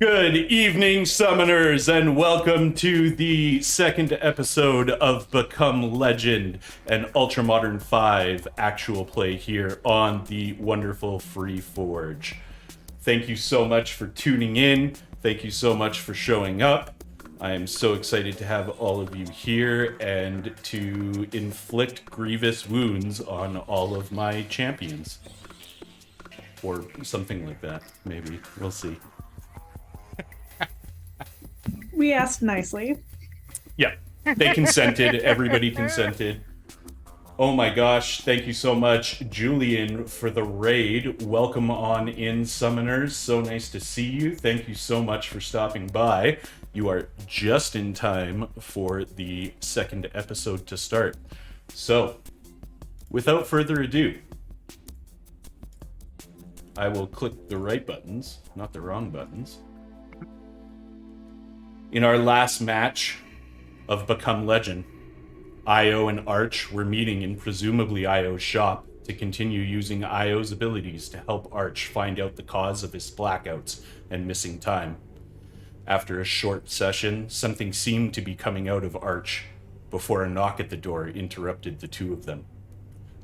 Good evening, summoners, and welcome to the second episode of Become Legend, an Ultramodern 5 actual play here on the wonderful Free Forge. Thank you so much for tuning in. Thank you so much for showing up. I am so excited to have all of you here and to inflict grievous wounds on all of my champions. Or something like that, maybe. We'll see. We asked nicely. Yeah, they consented. Everybody consented. Oh my gosh, thank you so much, Julian, for the raid. Welcome on in, summoners. So nice to see you. Thank you so much for stopping by. You are just in time for the second episode to start. So, without further ado, I will click the right buttons, not the wrong buttons. In our last match of Become Legend, Io and Arch were meeting in presumably Io's shop to continue using Io's abilities to help Arch find out the cause of his blackouts and missing time. After a short session, something seemed to be coming out of Arch before a knock at the door interrupted the two of them.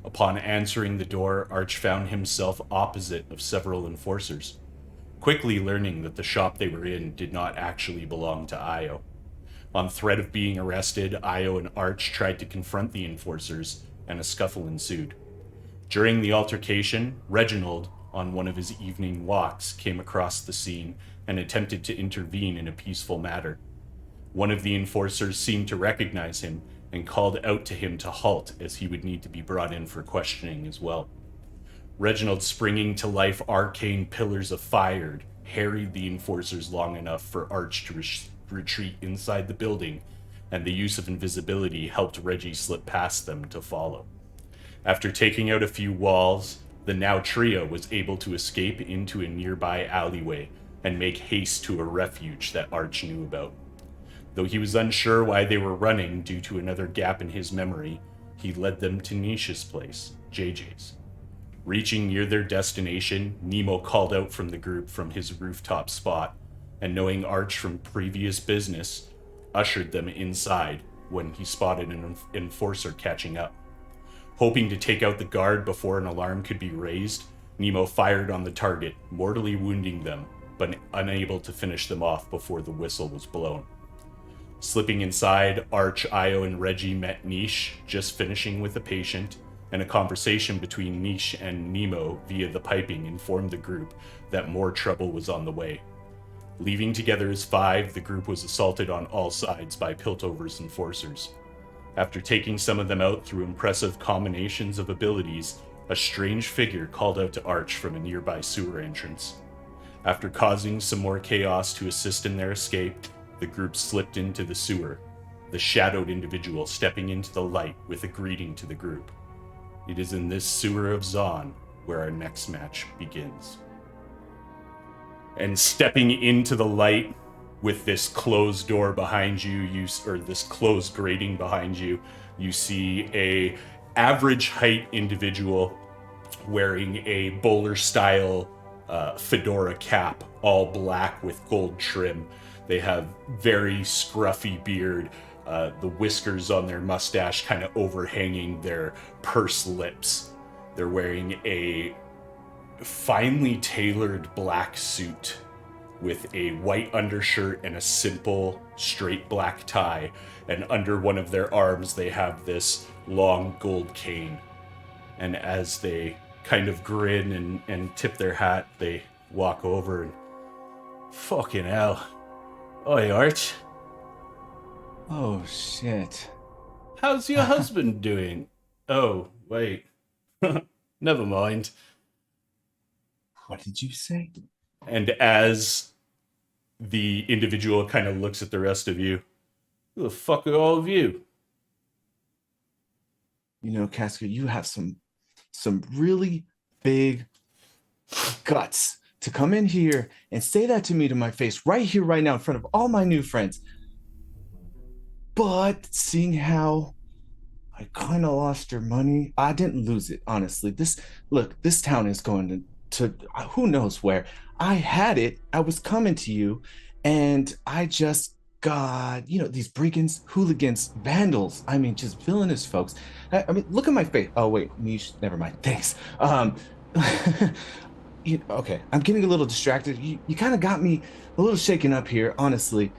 Upon answering the door, Arch found himself opposite of several enforcers, quickly learning that the shop they were in did not actually belong to Io. On threat of being arrested, Io and Arch tried to confront the enforcers, and a scuffle ensued. During the altercation, Reginald, on one of his evening walks, came across the scene and attempted to intervene in a peaceful manner. One of the enforcers seemed to recognize him and called out to him to halt, as he would need to be brought in for questioning as well. Reginald, springing to life arcane pillars of fire, harried the enforcers long enough for Arch to retreat inside the building, and the use of invisibility helped Reggie slip past them to follow. After taking out a few walls, the now trio was able to escape into a nearby alleyway and make haste to a refuge that Arch knew about. Though he was unsure why they were running due to another gap in his memory, he led them to Nisha's place, JJ's. Reaching near their destination, Nemo called out from the group from his rooftop spot, and knowing Arch from previous business, ushered them inside when he spotted an enforcer catching up. Hoping to take out the guard before an alarm could be raised, Nemo fired on the target, mortally wounding them, but unable to finish them off before the whistle was blown. Slipping inside, Arch, Io, and Reggie met Nish, just finishing with a patient, and a conversation between Nish and Nemo via the piping informed the group that more trouble was on the way. Leaving together as five, the group was assaulted on all sides by Piltover's enforcers. After taking some of them out through impressive combinations of abilities, a strange figure called out to Arch from a nearby sewer entrance. After causing some more chaos to assist in their escape, the group slipped into the sewer, the shadowed individual stepping into the light with a greeting to the group. It is in this sewer of Zon where our next match begins. And stepping into the light with this closed door behind you, or this closed grating behind you, you see a average height individual wearing a bowler-style fedora cap, all black with gold trim. They have very scruffy beard, the whiskers on their mustache kind of overhanging their pursed lips. They're wearing a finely tailored black suit with a white undershirt and a simple straight black tie, and under one of their arms they have this long gold cane. And as they kind of grin and tip their hat, they walk over and, fucking hell. Oi, Arch. Oh, shit. How's your husband doing? Oh, wait. Never mind. What did you say? And as the individual kind of looks at the rest of you, who the fuck are all of you? You know, Casca, you have some really big guts to come in here and say that to me to my face right here, right now, in front of all my new friends. But seeing how I kind of lost your money, I didn't lose it, honestly. This town is going to to who knows where. I had it. I was coming to you, and I just got, these brigands, hooligans, vandals. I mean, just villainous folks. I mean, look at my face. Oh wait, niche. Never mind. Thanks. Okay, I'm getting a little distracted. You kind of got me a little shaken up here, honestly.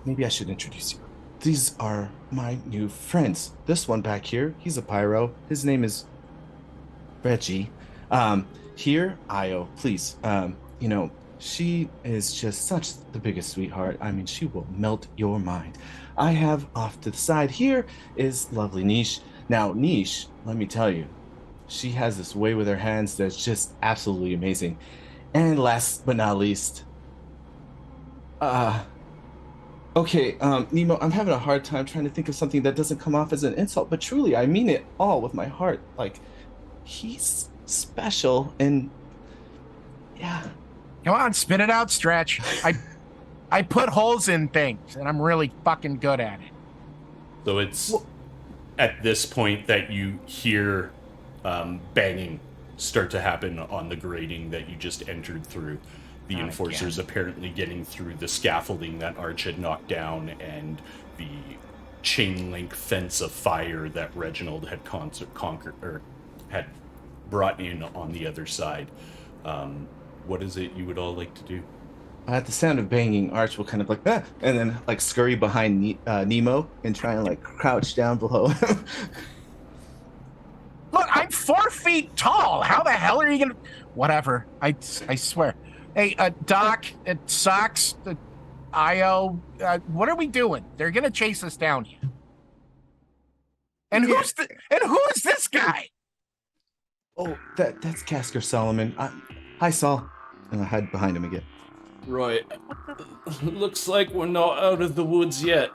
Maybe I should introduce you. These are my new friends. This one back here, he's a pyro. His name is Reggie. Here, Io, please. She is just such the biggest sweetheart. I mean, she will melt your mind. I have off to the side here is lovely Niche. Now, Niche, let me tell you, she has this way with her hands that's just absolutely amazing. And last but not least, okay, Nemo, I'm having a hard time trying to think of something that doesn't come off as an insult, but truly, I mean it all with my heart. Like, he's special, and yeah. Come on, spit it out, Stretch. I put holes in things, and I'm really fucking good at it. So it's at this point that you hear banging start to happen on the grating that you just entered through. The enforcers apparently getting through the scaffolding that Arch had knocked down and the chain link fence of fire that Reginald had conquered or had brought in on the other side. What is it you would all like to do? At the sound of banging, Arch will kind of and then scurry behind Nemo and try and crouch down below him. Look, I'm 4 feet tall. How the hell are you gonna? Whatever. I swear. Hey, Doc, Socks, Io, what are we doing? They're gonna chase us down here. And who is this guy? Oh, that's Casker Solomon. Hi, Saul. And I hide behind him again. Right. Looks like we're not out of the woods yet.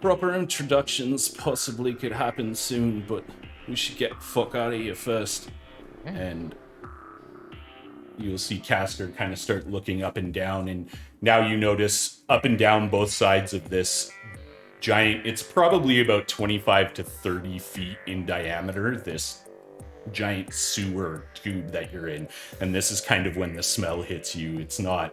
Proper introductions possibly could happen soon, but we should get the fuck out of here first. Yeah. And you'll see Casker kind of start looking up and down, and now you notice up and down both sides of this giant, it's probably about 25 to 30 feet in diameter, this giant sewer tube that you're in. And this is kind of when the smell hits you. It's not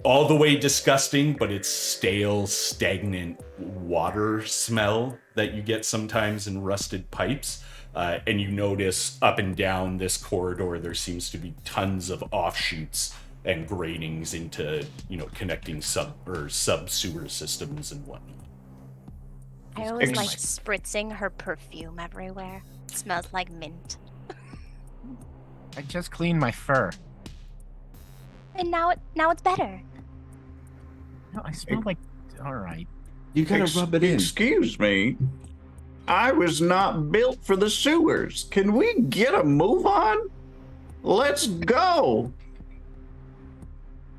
all the way disgusting, but it's stale, stagnant water smell that you get sometimes in rusted pipes. And you notice up and down this corridor, there seems to be tons of offshoots and gratings into, connecting sub sewer systems and whatnot. Io's spritzing her perfume everywhere. It smells like mint. I just cleaned my fur. And now it's better. No, I smell like. All right. You gotta rub it in. Excuse me. I was not built for the sewers. Can we get a move on? Let's go.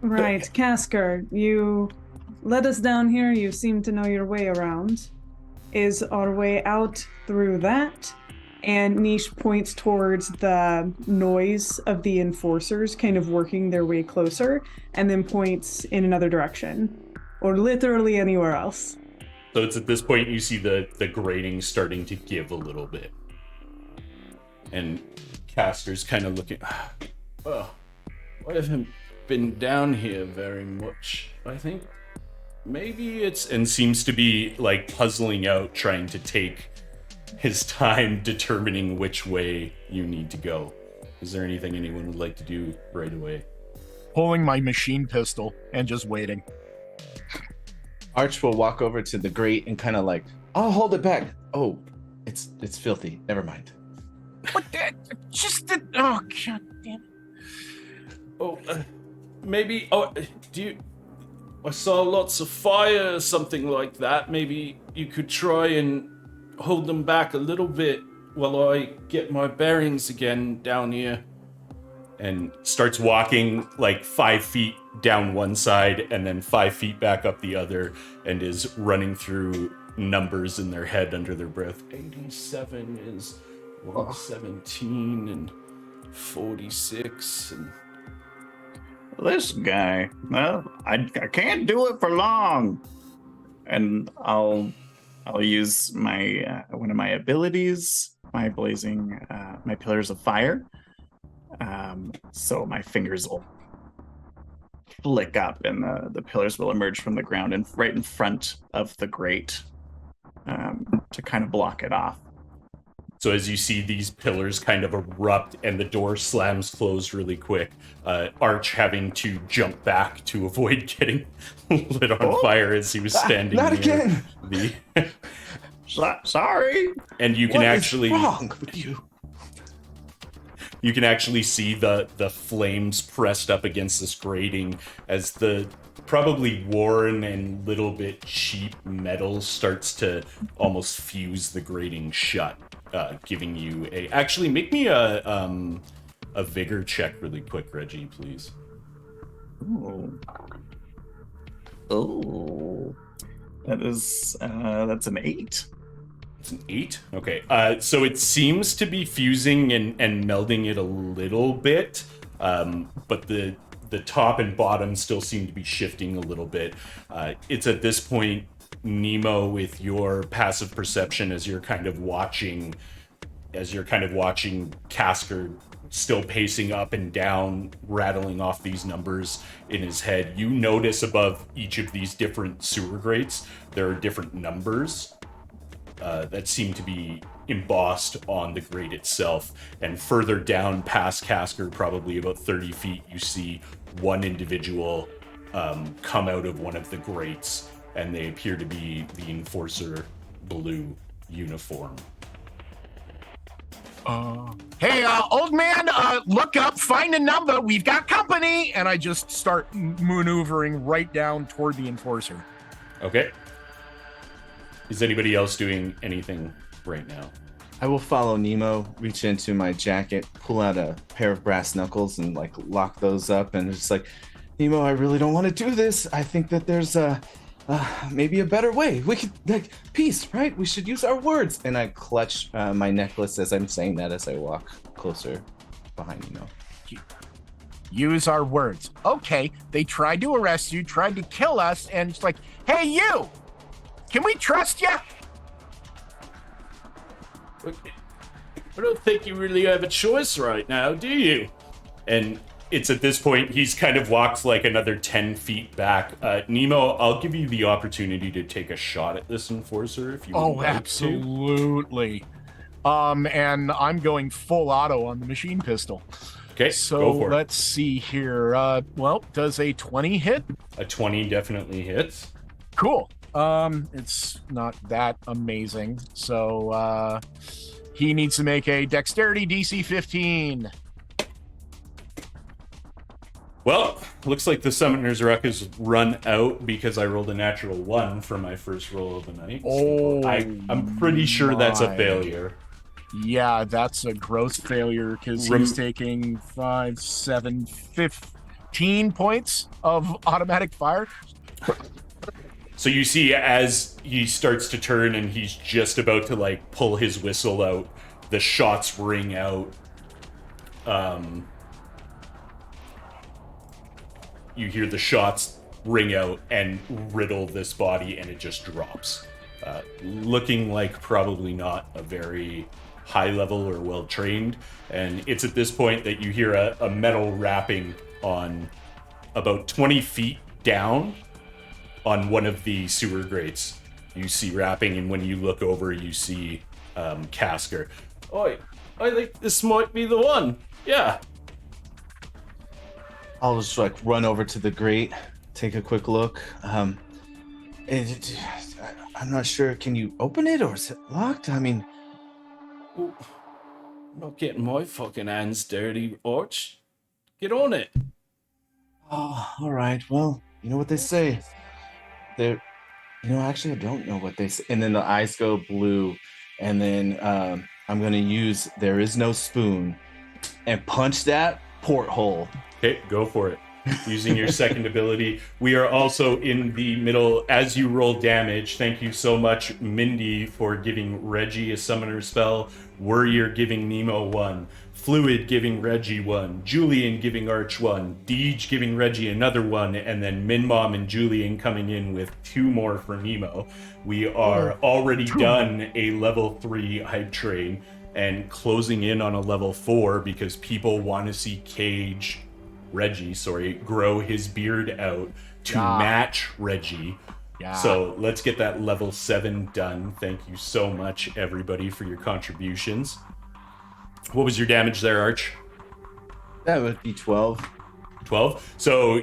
Right, Casker, you led us down here. You seem to know your way around. Is our way out through that? And Niche points towards the noise of the enforcers kind of working their way closer, and then points in another direction, or literally anywhere else. So it's at this point you see the grating starting to give a little bit. And Castor's kind of looking, well, I haven't been down here very much, I think. Maybe it's, and seems to be puzzling out, trying to take his time determining which way you need to go. Is there anything anyone would like to do right away? Pulling my machine pistol and just waiting. Arch will walk over to the grate and kind of I'll hold it back. Oh, it's filthy. Never mind. What the? Oh, god damn it. Oh, maybe, I saw lots of fire or something like that. Maybe you could try and hold them back a little bit while I get my bearings again down here. And starts walking 5 feet down one side and then 5 feet back up the other, and is running through numbers in their head under their breath. 87 is 117 and 46 and... This guy, well, I can't do it for long. And I'll I'll use my one of my abilities, my my pillars of fire. So my fingers will flick up, and the pillars will emerge from the ground and right in front of the grate to kind of block it off. So as you see these pillars kind of erupt and the door slams closed really quick, Arch having to jump back to avoid getting lit on fire as he was standing Not near again. the... Sorry. And you can What is actually... wrong with you? You can actually see the flames pressed up against this grating as the probably worn and little bit cheap metal starts to almost fuse the grating shut, giving you a... Actually, make me a vigor check really quick, Reggie, please. Ooh. Oh. That's an 8. It's an 8? Okay. So it seems to be fusing and melding it a little bit, but the top and bottom still seem to be shifting a little bit. It's at this point, Nemo, with your passive perception as you're kind of watching Casker still pacing up and down, rattling off these numbers in his head, you notice above each of these different sewer grates, there are different numbers that seem to be embossed on the grate itself. And further down past Casker, probably about 30 feet, you see one individual come out of one of the grates, and they appear to be the Enforcer blue uniform. Hey, old man, look up, find a number. We've got company. And I just start maneuvering right down toward the Enforcer. Okay. Is anybody else doing anything right now? I will follow Nemo, reach into my jacket, pull out a pair of brass knuckles, and like lock those up. And it's like, Nemo, I really don't want to do this. I think that there's maybe a better way. We could, like, peace, right? We should use our words. And I clutch my necklace as I'm saying that as I walk closer behind Nemo. Use our words. Okay, they tried to arrest you, tried to kill us, and it's like, hey, you! Can we trust you? I don't think you really have a choice right now, do you? And it's at this point, he's kind of walked like another 10 feet back. Nemo, I'll give you the opportunity to take a shot at this Enforcer if you would like absolutely. And I'm going full auto on the machine pistol. Okay, So go for it. let's see here. Well, does a 20 hit? A 20 definitely hits. Cool. It's not that amazing. So he needs to make a dexterity DC 15. Well, looks like the Summoner's Ruck has run out because I rolled a natural 1 for my first roll of the night. Oh, I'm pretty sure that's a my. failure. Yeah, that's a gross failure because he's taking 5, 7, 15 points of automatic fire. So you see as he starts to turn and he's just about to like pull his whistle out, the shots ring out. You hear the shots ring out and riddle this body, and it just drops. Looking like probably not a very high level or well trained. And it's at this point that you hear a metal rapping on about 20 feet down on one of the sewer grates. You see rapping, and when you look over, you see Casker. Oi, I think this might be the one. Yeah. I'll just like run over to the grate, take a quick look. I'm not sure. Can you open it or is it locked? I mean, I'm not getting my fucking hands dirty, Arch. Get on it. oh, all right. Well, you know what they say. Actually, I don't know what they say. And then the eyes go blue, and then I'm gonna use "There is no spoon" and punch that porthole. Okay, go for it. Using your second ability. We are also in the middle as you roll damage. Thank you so much, Mindy, for giving Reggie a summoner spell. Warrior giving Nemo one. Fluid giving Reggie one, Julian giving Arch one, Deej giving Reggie another one, and then Minmom and Julian coming in with 2 more for Nemo. We are already done a level 3 hype train and closing in on a level 4 because people want to see Reggie, grow his beard out to match Reggie. Yeah. So let's get that level 7 done. Thank you so much, everybody, for your contributions. What was your damage there, Arch? That would be 12. 12? So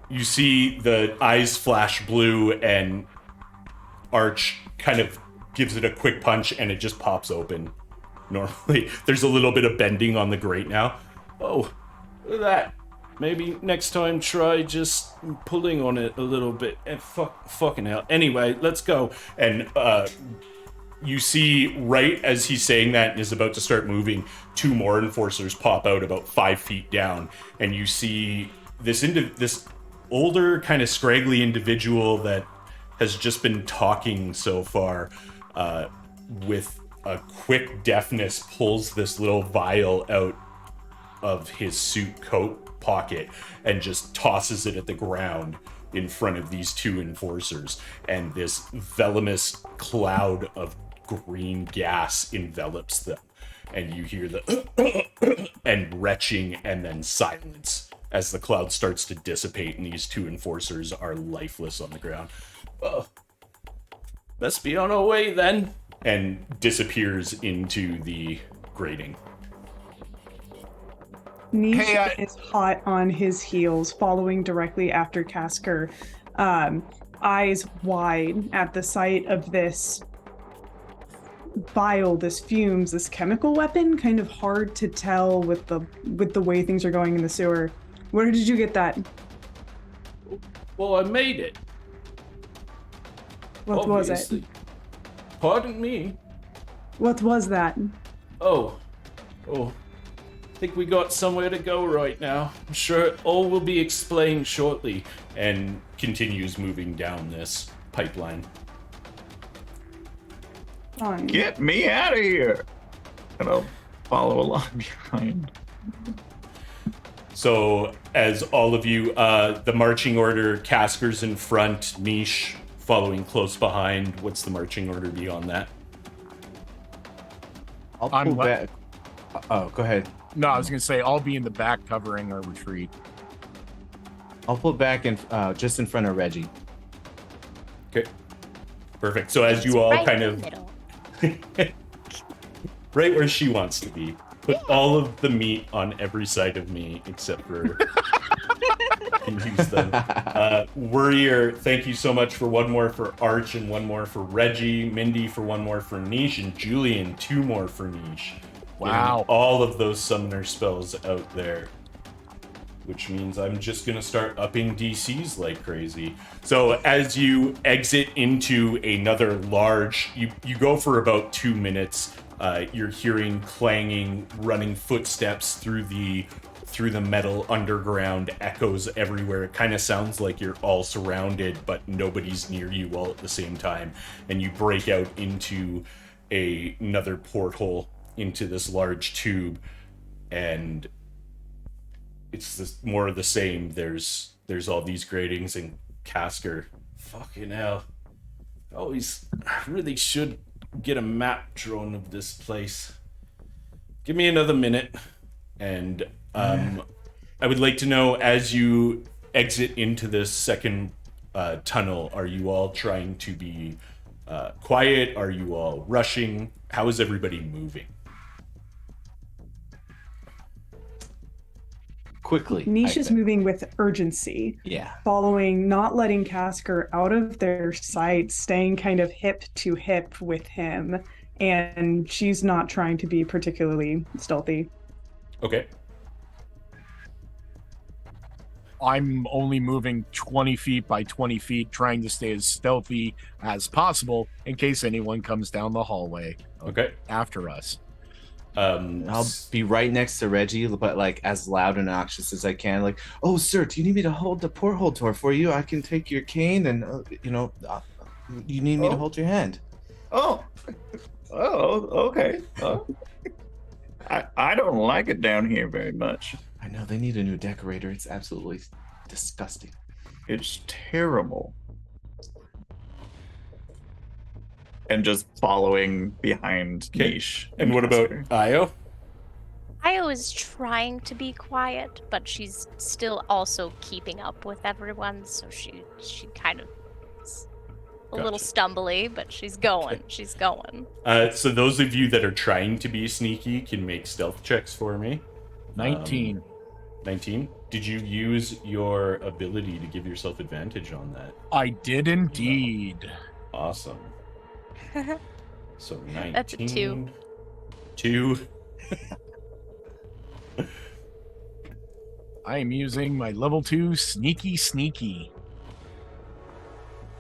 you see the eyes flash blue and Arch kind of gives it a quick punch and it just pops open. Normally, there's a little bit of bending on the grate now. Oh, look at that. Maybe next time try just pulling on it a little bit. And fucking hell. Anyway, let's go. And you see, right as he's saying that and is about to start moving, 2 more enforcers pop out about 5 feet down. And you see this older, kind of scraggly individual that has just been talking so far with a quick deftness pulls this little vial out of his suit coat pocket and just tosses it at the ground in front of these 2 enforcers, and this venomous cloud of green gas envelops them, and you hear the and retching and then silence as the cloud starts to dissipate and these 2 enforcers are lifeless on the ground. Best be on our way then, and disappears into the grating. Niche is hot on his heels, following directly after Casker, eyes wide at the sight of this vial, this fumes, this chemical weapon. Kind of hard to tell with the way things are going in the sewer. Where did you get that? Well, I made it. What Obviously. was it? Pardon me. What was that? Oh. I think we got somewhere to go right now. I'm sure all will be explained shortly. And continues moving down this pipeline. Fine. Get me out of here! And I'll follow along behind. So, as all of you, the marching order, Casker's in front, Niche following close behind. What's the marching order beyond that? I'll On pull what? back. Oh, go ahead. No, I was going to say, I'll be in the back covering our retreat. I'll pull back in just in front of Reggie. Okay. Perfect. So as It's you all right kind in of... the middle. right where she wants to be. Put all of the meat on every side of me except for... use them. Warrior, thank you so much for 1 more for Arch and 1 more for Reggie. Mindy for 1 more for Niche, and Julian 2 more for Niche. Wow. Getting all of those summoner spells out there. Which means I'm just going to start upping DCs like crazy. So as you exit into another large... You go for about 2 minutes. You're hearing clanging, running footsteps through the metal underground, echoes everywhere. It kind of sounds like you're all surrounded, but nobody's near you all at the same time. And you break out into another porthole into this large tube, and it's this, more of the same. There's all these gratings, and Casker, fucking hell, I really should get a map drawn of this place. Give me another minute, and I would like to know, as you exit into this second tunnel, are you all trying to be quiet? Are you all rushing? How is everybody moving? Quickly. Niche I is think. moving with urgency, Yeah. following, not letting Casker out of their sight, staying kind of hip to hip with him, and she's not trying to be particularly stealthy. Okay. I'm only moving 20 feet by 20 feet, trying to stay as stealthy as possible in case anyone comes down the hallway Okay. after us. I'll be right next to Reggie, but like as loud and obnoxious as I can. Like, oh, sir, do you need me to hold the porthole door for you? I can take your cane, and you need me to hold your hand. Oh, okay. I don't like it down here very much. I know they need a new decorator. It's absolutely disgusting. It's terrible. And just following behind Okay. Niche. And what about Casper. Io? Io is trying to be quiet, but she's still also keeping up with everyone, so she kind of is a little Gotcha. stumbly, but she's going. She's going. So those of you that are trying to be sneaky can make stealth checks for me. 19. 19. Did you use your ability to give yourself advantage on that? I did indeed. Awesome. So 19. That's a 2. 2. I am using my level 2 sneaky.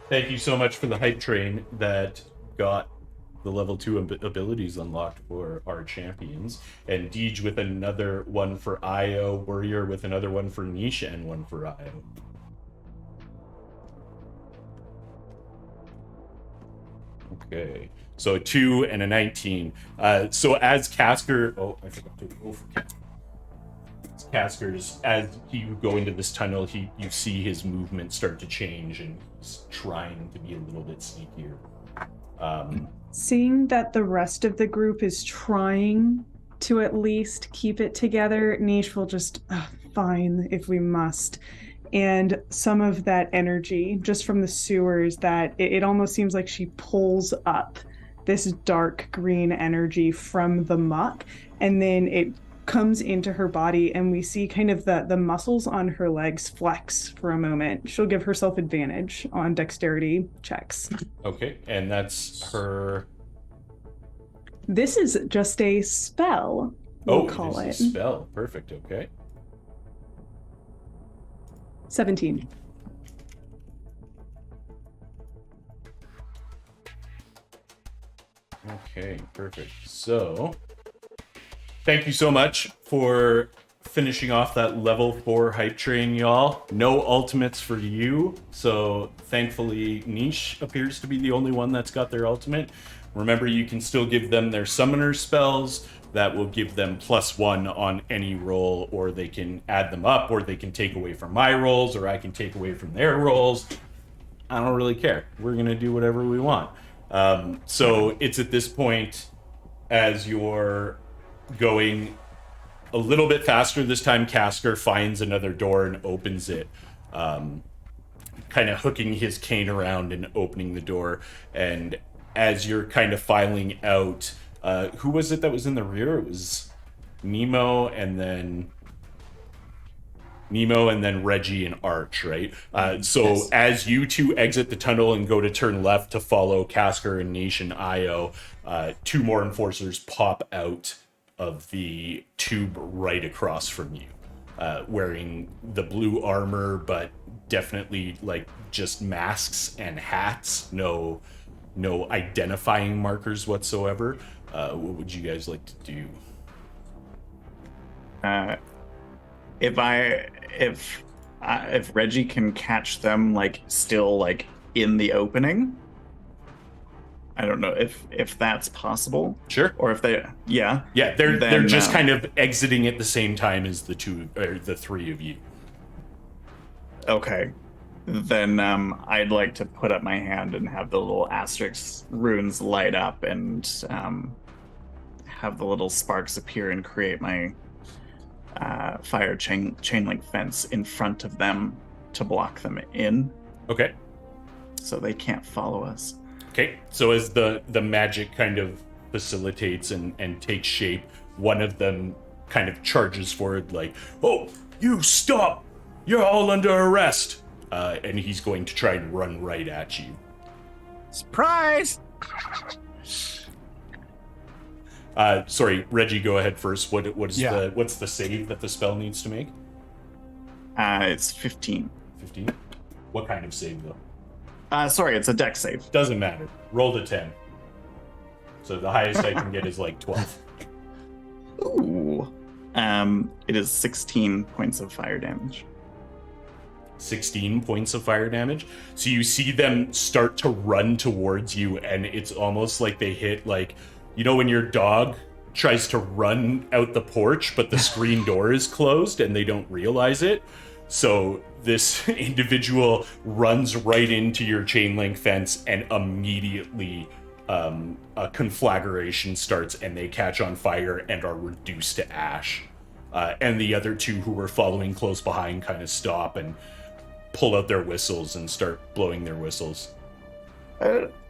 Thank you so much for the hype train that got the level 2 abilities unlocked for our champions. And Deej with another one for Io, Warrior with another one for Nisha, and one for Io. Okay, so a 2 and a 19. So as Casker, I forgot to go for Casker. Casker's, as you go into this tunnel, you see his movement start to change, and he's trying to be a little bit sneakier. Seeing that the rest of the group is trying to at least keep it together, Niche will just, fine, if we must. And some of that energy, just from the sewers, that it almost seems like she pulls up this dark green energy from the muck, and then it comes into her body, and we see kind of the muscles on her legs flex for a moment. She'll give herself advantage on dexterity checks. Okay, and that's her. This is just a spell, we'll call it it. is a spell. Perfect. Okay. 17. Okay, perfect. So, thank you so much for finishing off that level 4 hype train, y'all. No ultimates for you, so thankfully Niche appears to be the only one that's got their ultimate. Remember, you can still give them their summoner spells. That will give them +1 on any roll, or they can add them up, or they can take away from my rolls, or I can take away from their rolls. I don't really care. We're gonna do whatever we want. So it's at this point, as you're going a little bit faster this time, Casker finds another door and opens it, kind of hooking his cane around and opening the door. And as you're kind of filing out, who was it that was in the rear? It was Nemo and then Reggie and Arch, right? So Yes. as you two exit the tunnel and go to turn left to follow Casker and Nation Io, 2 more enforcers pop out of the tube right across from you, wearing the blue armor, but definitely like just masks and hats, no identifying markers whatsoever. What would you guys like to do? If Reggie can catch them like still like in the opening, I don't know if that's possible. Sure. Or if they're They're then, just kind of exiting at the same time as the 3 of you. okay. Then I'd like to put up my hand and have the little asterisk runes light up and have the little sparks appear and create my fire chain link fence in front of them to block them in, Okay. so they can't follow us. Okay. So as the magic kind of facilitates and takes shape, one of them kind of charges forward like, "Oh, you stop! You're all under arrest!" And he's going to try and run right at you. Surprise! Sorry, Reggie, go ahead first. What's Yeah. the save that the spell needs to make? It's 15. 15. What kind of save though? Sorry, it's a dex save. Doesn't matter. Rolled a 10. So the highest I can get is like 12. Ooh. It is 16 points of fire damage. 16 points of fire damage. So you see them start to run towards you, and it's almost like they hit, like, you know when your dog tries to run out the porch, but the screen door is closed and they don't realize it. So this individual runs right into your chain link fence, and immediately a conflagration starts, and they catch on fire and are reduced to ash. And the other two who were following close behind kind of stop and pull out their whistles and start blowing their whistles.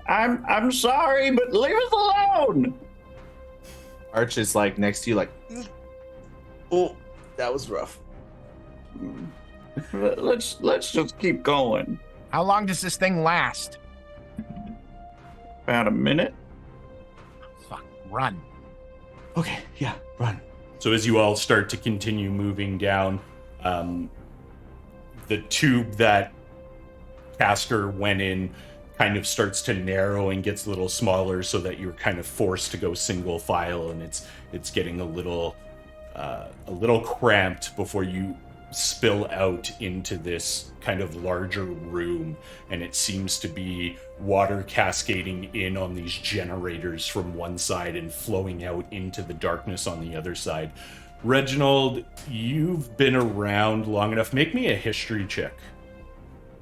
I'm sorry, but leave us alone. Arch is like next to you, like, oh, that was rough. Let's just keep going. How long does this thing last? About a minute. Fuck, run. Okay, yeah, run. So as you all start to continue moving down, the tube that Casker went in kind of starts to narrow and gets a little smaller, so that you're kind of forced to go single file, and it's getting a little cramped before you spill out into this kind of larger room, and it seems to be water cascading in on these generators from one side and flowing out into the darkness on the other side. Reginald, you've been around long enough. Make me a history check,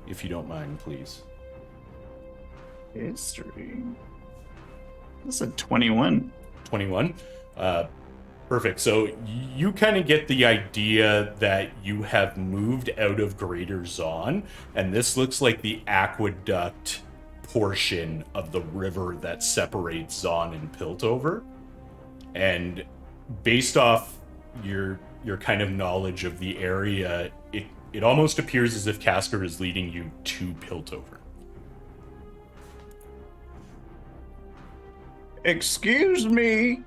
if you don't mind, please. History. That's a 21. 21. Perfect. So you kind of get the idea that you have moved out of Greater Zon, and this looks like the aqueduct portion of the river that separates Zon and Piltover. And based off your kind of knowledge of the area, it almost appears as if Casker is leading you to Piltover. Excuse me.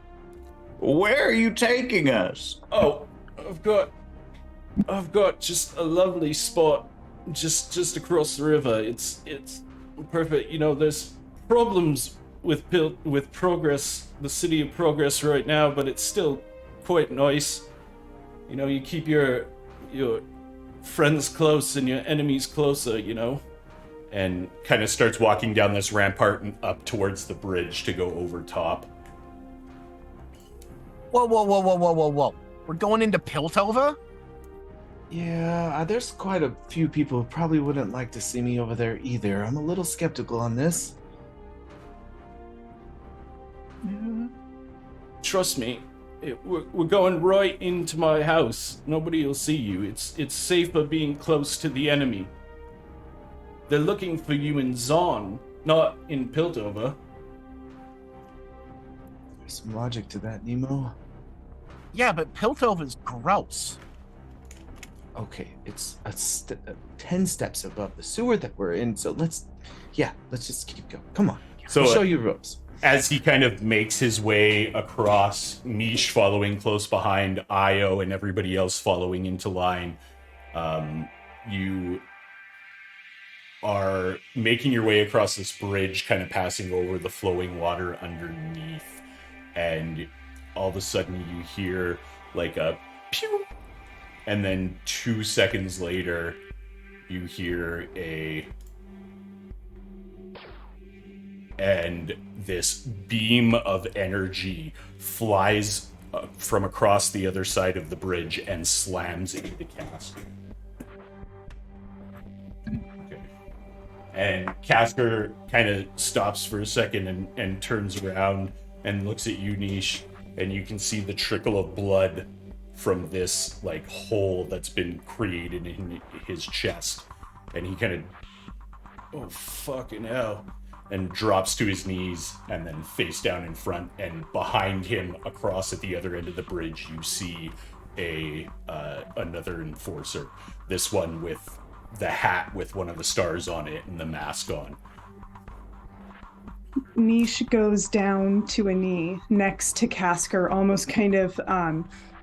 Where are you taking us? Oh, I've got just a lovely spot just across the river. It's perfect. You know, there's problems with Progress, the city of Progress right now, but it's still quite nice. You know, you keep your friends close and your enemies closer, you know. And kind of starts walking down this rampart and up towards the bridge to go over top. Whoa. We're going into Piltover? Yeah, there's quite a few people who probably wouldn't like to see me over there either. I'm a little skeptical on this. Trust me, we're going right into my house. Nobody will see you. It's safer being close to the enemy. They're looking for you in Zon, not in Piltover. There's some logic to that, Nemo. Yeah, but Piltover's gross. Okay, it's 10 steps above the sewer that we're in, so let's just keep going. Come on, So I'll show you ropes. as he kind of makes his way across, Niche following close behind, Io and everybody else following into line, you are making your way across this bridge, kind of passing over the flowing water underneath, and all of a sudden you hear like a pew, and then 2 seconds later you hear and this beam of energy flies from across the other side of the bridge and slams into Casker. Okay. And Casker kind of stops for a second and turns around and looks at you, Niche, and you can see the trickle of blood from this like hole that's been created in his chest. And he kind of, oh fucking hell, and drops to his knees and then face down in front, and behind him across at the other end of the bridge you see another enforcer, this one with the hat with one of the stars on it and the mask on. Niche goes down to a knee next to Casker, almost kind of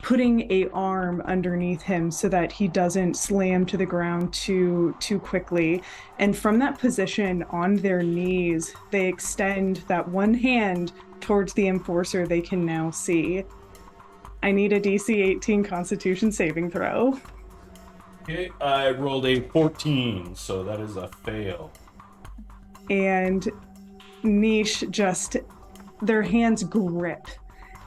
putting a arm underneath him so that he doesn't slam to the ground too quickly. And from that position on their knees, they extend that one hand towards the enforcer they can now see. I need a DC 18 Constitution saving throw. Okay, I rolled a 14, so that is a fail. And Niche just, their hands grip,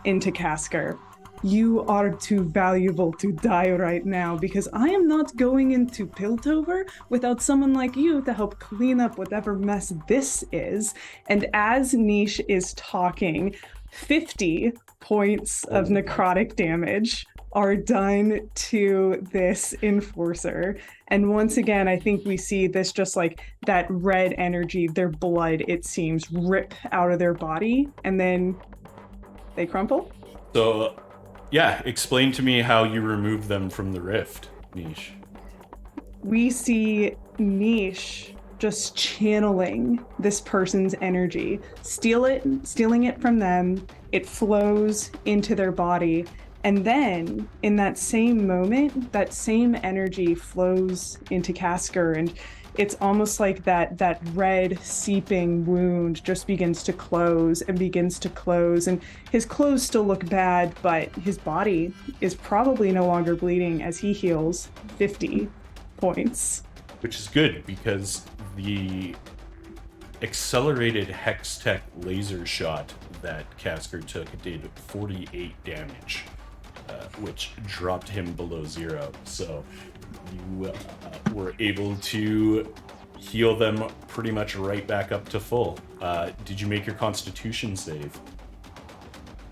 into Casker. You are too valuable to die right now because I am not going into Piltover without someone like you to help clean up whatever mess this is. And as Niche is talking, 50 points of necrotic damage are done to this enforcer. And once again, I think we see this just like that red energy, their blood, it seems, rip out of their body, and then they crumple. So, yeah, explain to me how you remove them from the rift, Niche. We see Niche just channeling this person's energy, stealing it from them. It flows into their body. And then in that same moment, that same energy flows into Casker, and it's almost like that red seeping wound just begins to close and begins to close. And his clothes still look bad, but his body is probably no longer bleeding as he heals 50 points. Which is good because the accelerated Hextech laser shot that Casker took did 48 damage, which dropped him below 0. So you were able to heal them pretty much right back up to full. Did you make your Constitution save?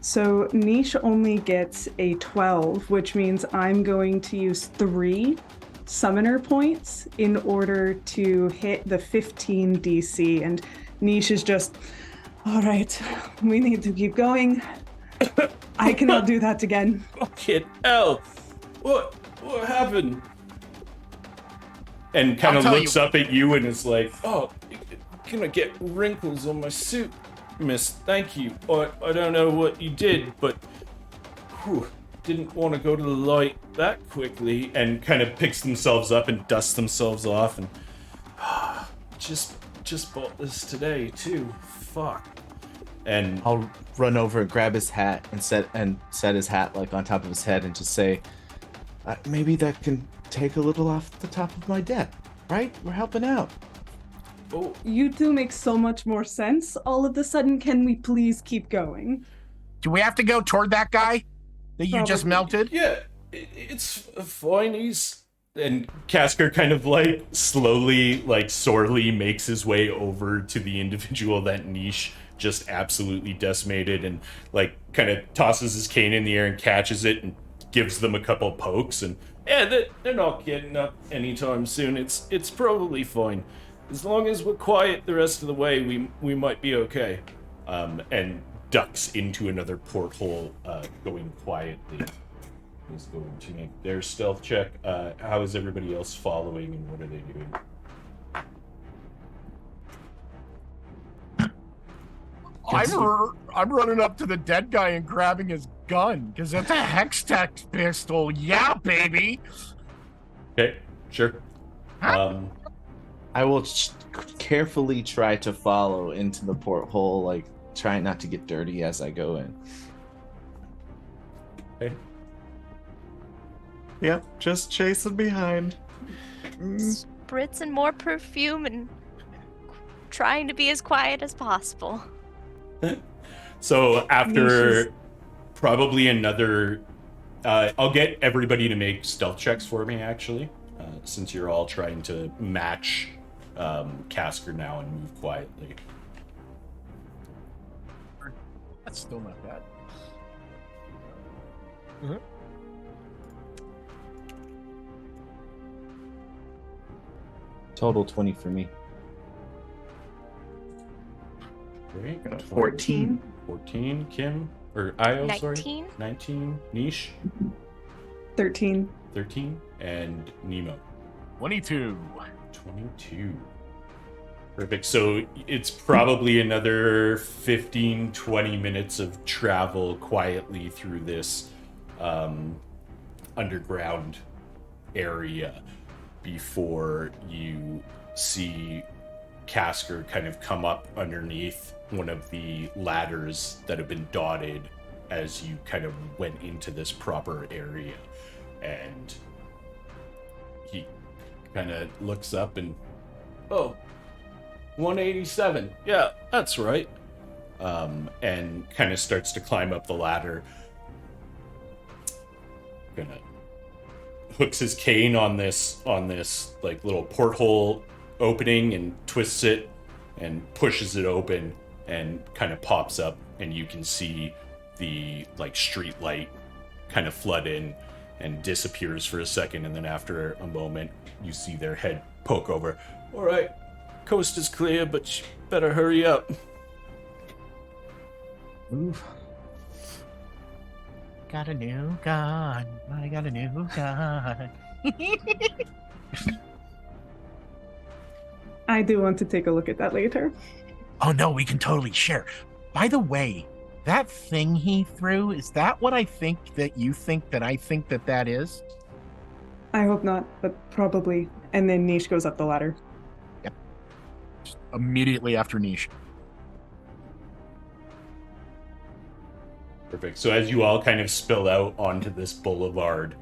So Niche only gets a 12, which means I'm going to use 3 summoner points in order to hit the 15 DC. And Niche is just, all right, we need to keep going. I cannot do that again. Fucking hell! What happened? And kind of looks up at you and is like, "Oh, I'm gonna get wrinkles on my suit, miss. Thank you. I don't know what you did, but didn't want to go to the light that quickly." And kind of picks themselves up and dusts themselves off and just bought this today too. Fuck. And I'll run over and grab his hat and set his hat like on top of his head and just say, maybe that can take a little off the top of my debt, right? We're helping out. oh, You two make so much more sense. All of a sudden, can we please keep going? Do we have to go toward that guy that you just Probably. melted? yeah, it's fine. And Casker kind of like slowly, like sorely makes his way over to the individual that Niche just absolutely decimated, and like kind of tosses his cane in the air and catches it and gives them a couple pokes. And yeah, they're not getting up anytime soon. It's probably fine as long as we're quiet the rest of the way. We might be okay. And ducks into another porthole, going quietly. Is going to make their stealth check. How is everybody else following, and what are they doing? I'm running up to the dead guy and grabbing his gun because it's a Hextech pistol. Yeah, baby. Okay, sure. I will carefully try to follow into the porthole, like trying not to get dirty as I go in. Okay. Yep, just chasing behind. Spritzing more perfume and trying to be as quiet as possible. So after Niche's- probably another, I'll get everybody to make stealth checks for me, actually, since you're all trying to match Casker now and move quietly. That's still not bad. Total 20 for me. Okay, Got a 14. 14, Kim, or Io, sorry. 19? 19, Niche, 13. 13, and Nemo. 22. 22. Perfect. So it's probably another 15, 20 minutes of travel quietly through this underground area before you see Casker kind of come up underneath one of the ladders that have been dotted as you kind of went into this proper area. And he kind of looks up and, oh, 187. Yeah, that's right. and kind of starts to climb up the ladder. Gonna hooks his cane on this like little porthole opening and twists it and pushes it open and kind of pops up, and you can see the like street light kind of flood in and disappears for a second, and then after a moment you see their head poke over. All right, coast is clear, but you better hurry up. Move. Got a new gun. I got a new gun. I do want to take a look at that later. Oh no, we can totally share. By the way, that thing he threw, is that what I think that you think that I think that that is? I hope not, but probably. And then Niche goes up the ladder. Immediately after Niche. Perfect. So as you all kind of spill out onto this boulevard,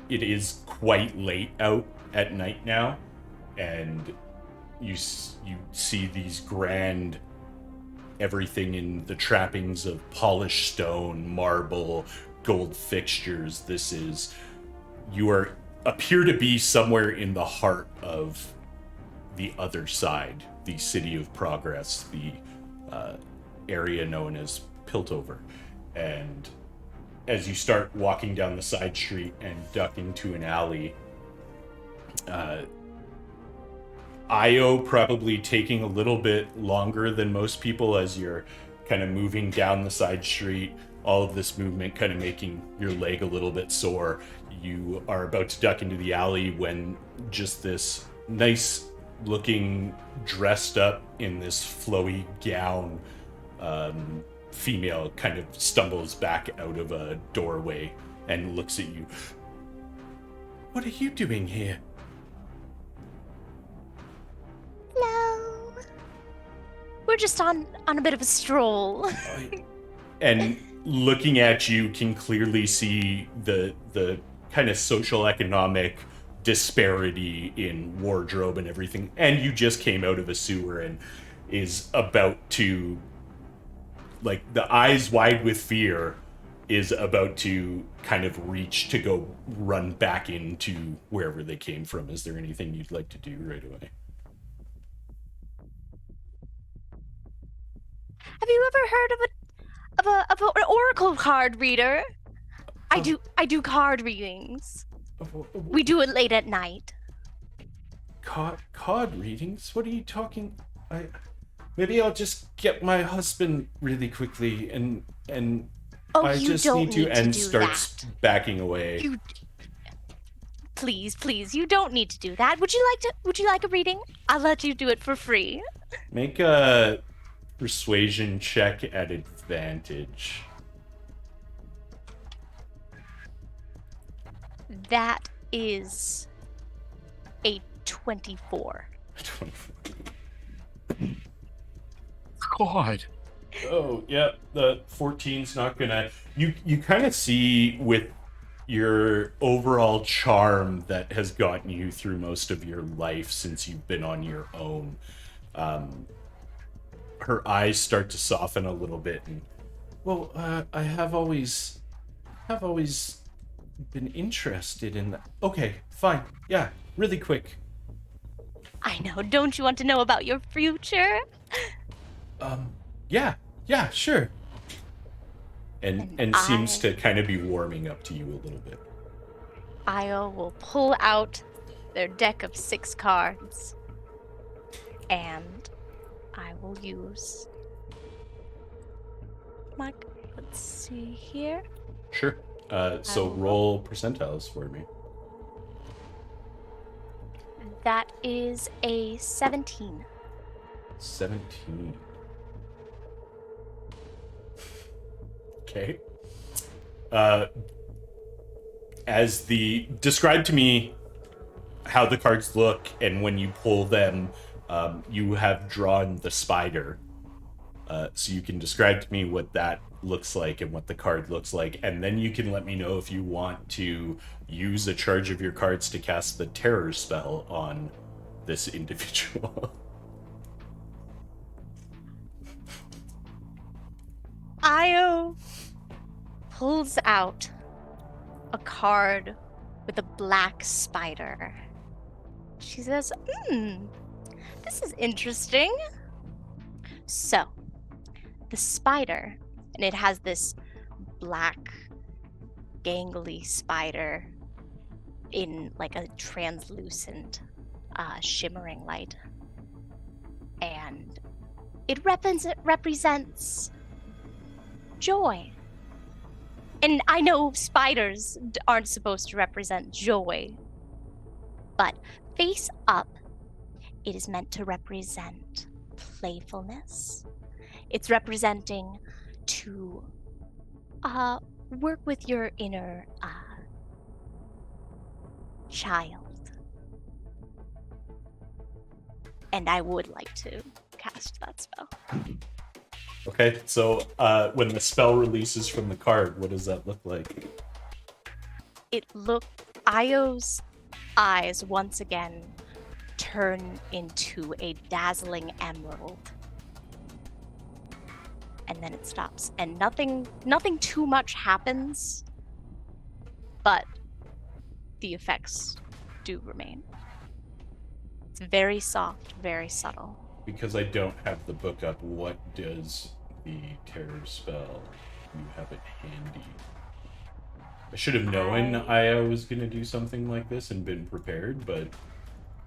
it is quite late out at night now, and you see these grand, everything in the trappings of polished stone, marble, gold fixtures. You appear to be somewhere in the heart of the other side, the City of Progress, the area known as Piltover. And as you start walking down the side street and duck into an alley, Io probably taking a little bit longer than most people as you're kind of moving down the side street, all of this movement kind of making your leg a little bit sore. You are about to duck into the alley when just this nice looking, dressed up in this flowy gown, female kind of stumbles back out of a doorway and looks at you. What are you doing here? Hello. We're just on a bit of a stroll. And looking at you can clearly see the kind of social economic disparity in wardrobe and everything. And you just came out of a sewer and is about to, like, the eyes wide with fear, is about to kind of reach to go run back into wherever they came from. Is there anything you'd like to do right away? Have you ever heard of an oracle card reader? I do card readings. We do it late at night. Card readings? What are you talking? Maybe I'll just get my husband really quickly and Oh, I you just don't need to, need and do starts that. backing away. Please, you don't need to do that. Would you like a reading? I'll let you do it for free. Make a persuasion check at advantage. That is a 24. God. Oh, yeah, the 14's not gonna... You kind of see with your overall charm that has gotten you through most of your life since you've been on your own. Her eyes start to soften a little bit, and I have always been interested in that. Okay, fine, yeah, really quick. I know. Don't you want to know about your future? Yeah, sure. And seems to kind of be warming up to you a little bit. Io will pull out their deck of 6 cards, and I will use my... Let's see here. Sure. So roll percentiles for me. That is a 17. 17. Okay. Describe to me how the cards look, and when you pull them, you have drawn the spider. So you can describe to me what that looks like and what the card looks like, and then you can let me know if you want to use a charge of your cards to cast the terror spell on this individual. pulls out a card with a black spider. She says, this is interesting. So, the spider, and it has this black, gangly spider in like a translucent, shimmering light. And it represents joy. And I know spiders aren't supposed to represent joy, but face up, it is meant to represent playfulness. It's representing to work with your inner child. And I would like to cast that spell. Okay, so when the spell releases from the card, what does that look like? Io's eyes once again turn into a dazzling emerald. And then it stops. And nothing too much happens, but the effects do remain. It's very soft, very subtle. Because I don't have the book up, what does the terror spell? You have it handy. I should have known Io was going to do something like this and been prepared, but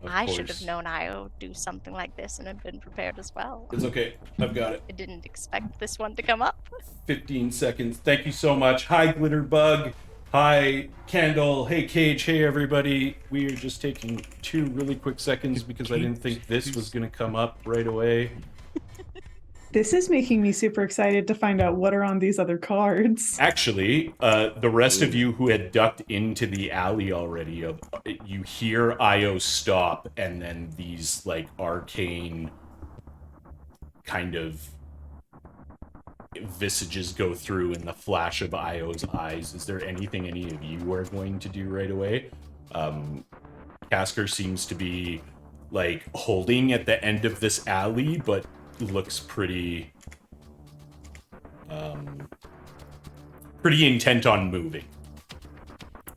I should have known Io do something like this and have been prepared as well. It's okay. I've got it. I didn't expect this one to come up. 15 seconds. Thank you so much. Hi, Glitterbug. Hi, Candle. Hey, Cage. Hey, everybody. We are just taking 2 really quick seconds because I didn't think this was going to come up right away. This is making me super excited to find out what are on these other cards. Actually, the rest of you who had ducked into the alley already, you hear Io stop, and then these, like, arcane kind of visages go through in the flash of Io's eyes. Is there anything any of you are going to do right away? Casker seems to be, like, holding at the end of this alley, but looks pretty pretty intent on moving.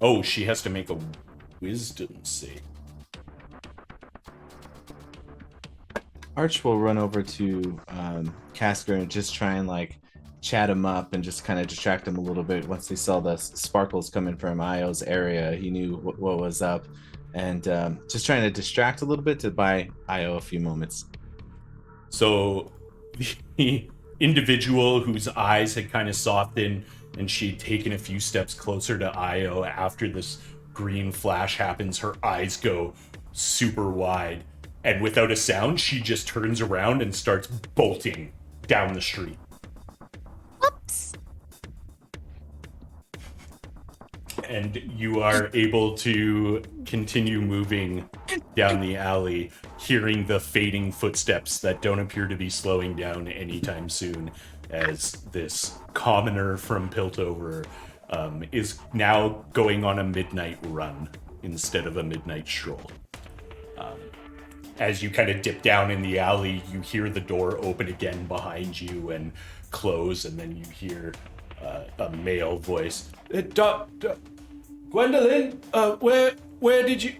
Oh, she has to make a wisdom save. Arch will run over to Casker and just try and like chat him up and just kind of distract him a little bit. Once he saw the sparkles coming from Io's area, he knew what was up, and just trying to distract a little bit to buy Io a few moments. So the individual whose eyes had kind of softened and she'd taken a few steps closer to Io after this green flash happens, her eyes go super wide, and without a sound, she just turns around and starts bolting down the street. Oops. And you are able to continue moving down the alley, hearing the fading footsteps that don't appear to be slowing down anytime soon, as this commoner from Piltover is now going on a midnight run instead of a midnight stroll. As you kind of dip down in the alley, you hear the door open again behind you and close, and then you hear a male voice. Gwendolyn, where did you...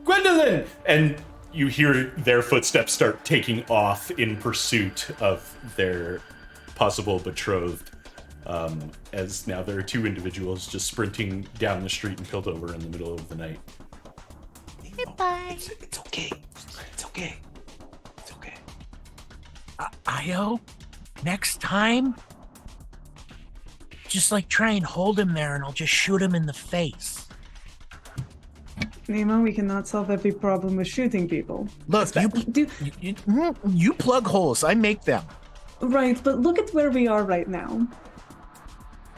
Gwendolyn! And you hear their footsteps start taking off in pursuit of their possible betrothed, as now there are 2 individuals just sprinting down the street in Piltover in the middle of the night. Goodbye. It's okay. It's okay. It's okay. Io, next time, just like try and hold him there and I'll just shoot him in the face. Nemo, we cannot solve every problem with shooting people. Look, you plug holes, I make them. Right, but look at where we are right now.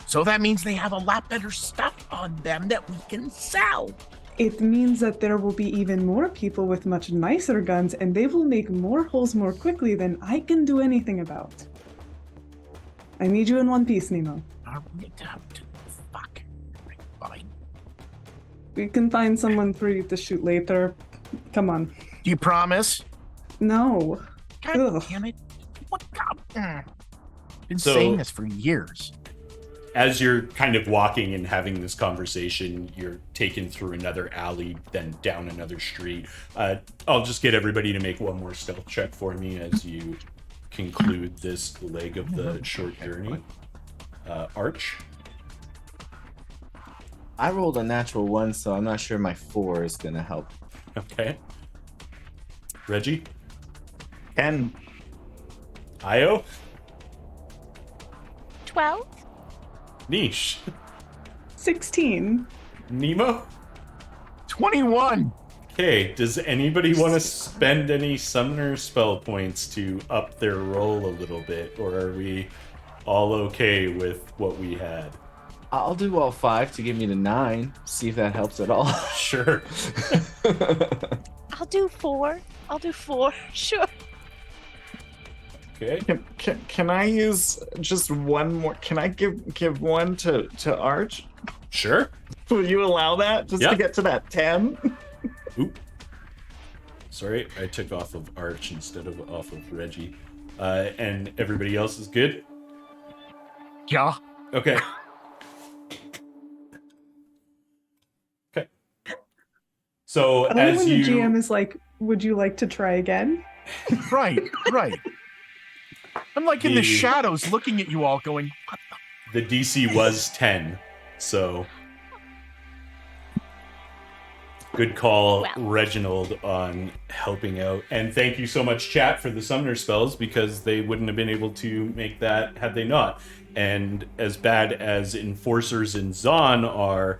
So that means they have a lot better stuff on them that we can sell. It means that there will be even more people with much nicer guns, and they will make more holes more quickly than I can do anything about. I need you in one piece, Nemo. Fuck. Fine. We can find someone for you to shoot later. Come on. Do you promise? No. God Ugh. damn it. What? Been So- saying this for years. as you're kind of walking and having this conversation, you're taken through another alley, then down another street. I'll just get everybody to make one more stealth check for me as you conclude this leg of the short journey. Arch. I rolled a natural 1, so I'm not sure my 4 is gonna help. Okay. Reggie. 10. Io. 12? Niche. 16. Nemo. 21. Okay, does anybody want to spend any summoner spell points to up their roll a little bit, or are we all okay with what we had? I'll do all 5 to give me the 9. See if that helps at all. Sure. I'll do 4. I'll do 4. Sure. Okay. Can I use just one more? Can I give one to Arch? Sure. Will you allow that just Yeah. to get to that 10? Oop. Sorry, I took off of Arch instead of off of Reggie. And everybody else is good? Yeah. Okay. Okay. So I love as when the you GM is like, would you like to try again? Right. I'm like in the The- shadows looking at you all going, what the? the DC was 10, so good call, Well. Reginald, on helping out. And thank you so much, chat, for the summoner spells, because they wouldn't have been able to make that had they not. And as bad as enforcers in Zon are,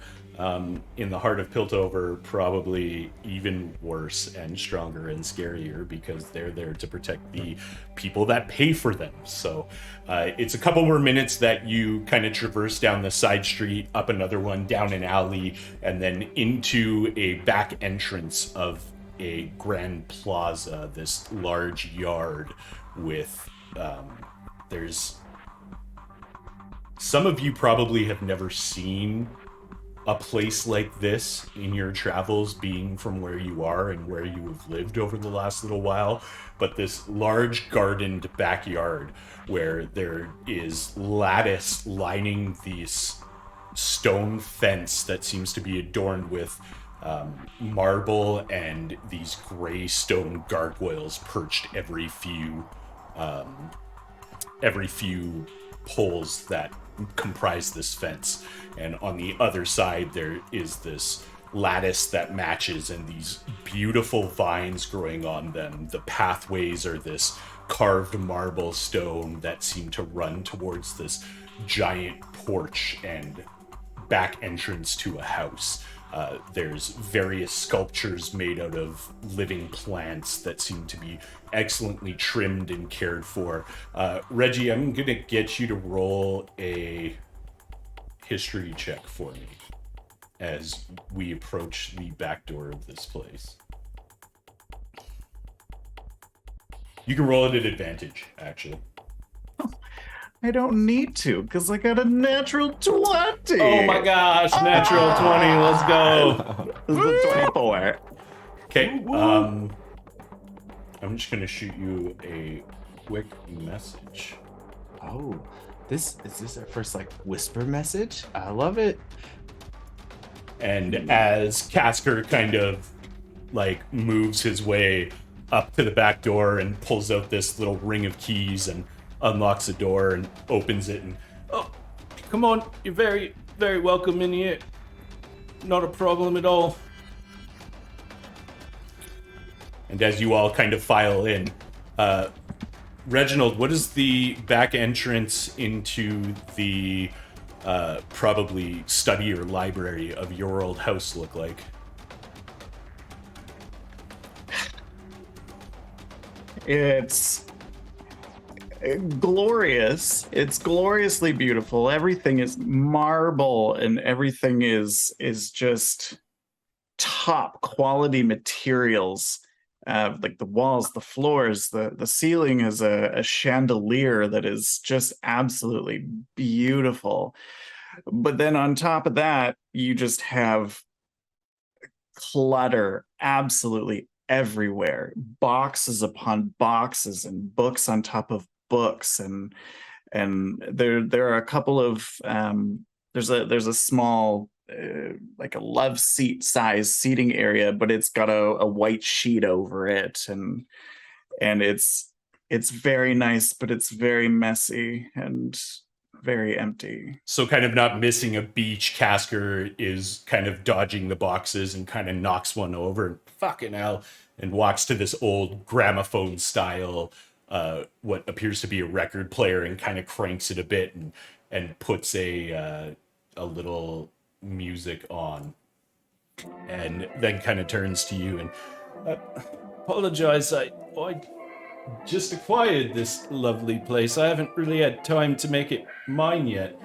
in the heart of Piltover, probably even worse and stronger and scarier, because they're there to protect the people that pay for them. So it's a couple more minutes that you kind of traverse down the side street, up another one, down an alley, and then into a back entrance of a grand plaza, this large yard with there's some of you probably have never seen a place like this in your travels, being from where you are and where you have lived over the last little while, but this large gardened backyard where there is lattice lining this stone fence that seems to be adorned with marble and these gray stone gargoyles perched every few poles that comprise this fence. And on the other side there is this lattice that matches, and these beautiful vines growing on them. The pathways are this carved marble stone that seem to run towards this giant porch and back entrance to a house. There's various sculptures made out of living plants that seem to be excellently trimmed and cared for. Reggie, I'm going to get you to roll a history check for me as we approach the back door of this place. You can roll it at advantage, actually. I don't need to, because I got a natural 20. Oh my gosh, natural 20, let's go. This is a 24. Okay, I'm just gonna shoot you a quick message. Oh, is this our first like whisper message? I love it. And as Casker kind of like moves his way up to the back door and pulls out this little ring of keys and unlocks the door and opens it, and oh, come on, you're very, very welcome in here. Not a problem at all. And as you all kind of file in, Reginald, what does the back entrance into the probably study or library of your old house look like? It's glorious. It's gloriously beautiful. Everything is marble, and everything is just top quality materials. Like the walls, the floors, the ceiling is a chandelier that is just absolutely beautiful. But then on top of that, you just have clutter absolutely everywhere, boxes upon boxes and books on top of books, and and there are a couple of there's a small like a love seat size seating area, but it's got a white sheet over it, and it's very nice, but it's very messy and very empty. So kind of not missing a beach, Casker is kind of dodging the boxes and kind of knocks one over and fucking hell, and walks to this old gramophone style, what appears to be a record player, and kind of cranks it a bit and puts a little music on, and then kind of turns to you and apologize. I just acquired this lovely place. I haven't really had time to make it mine yet.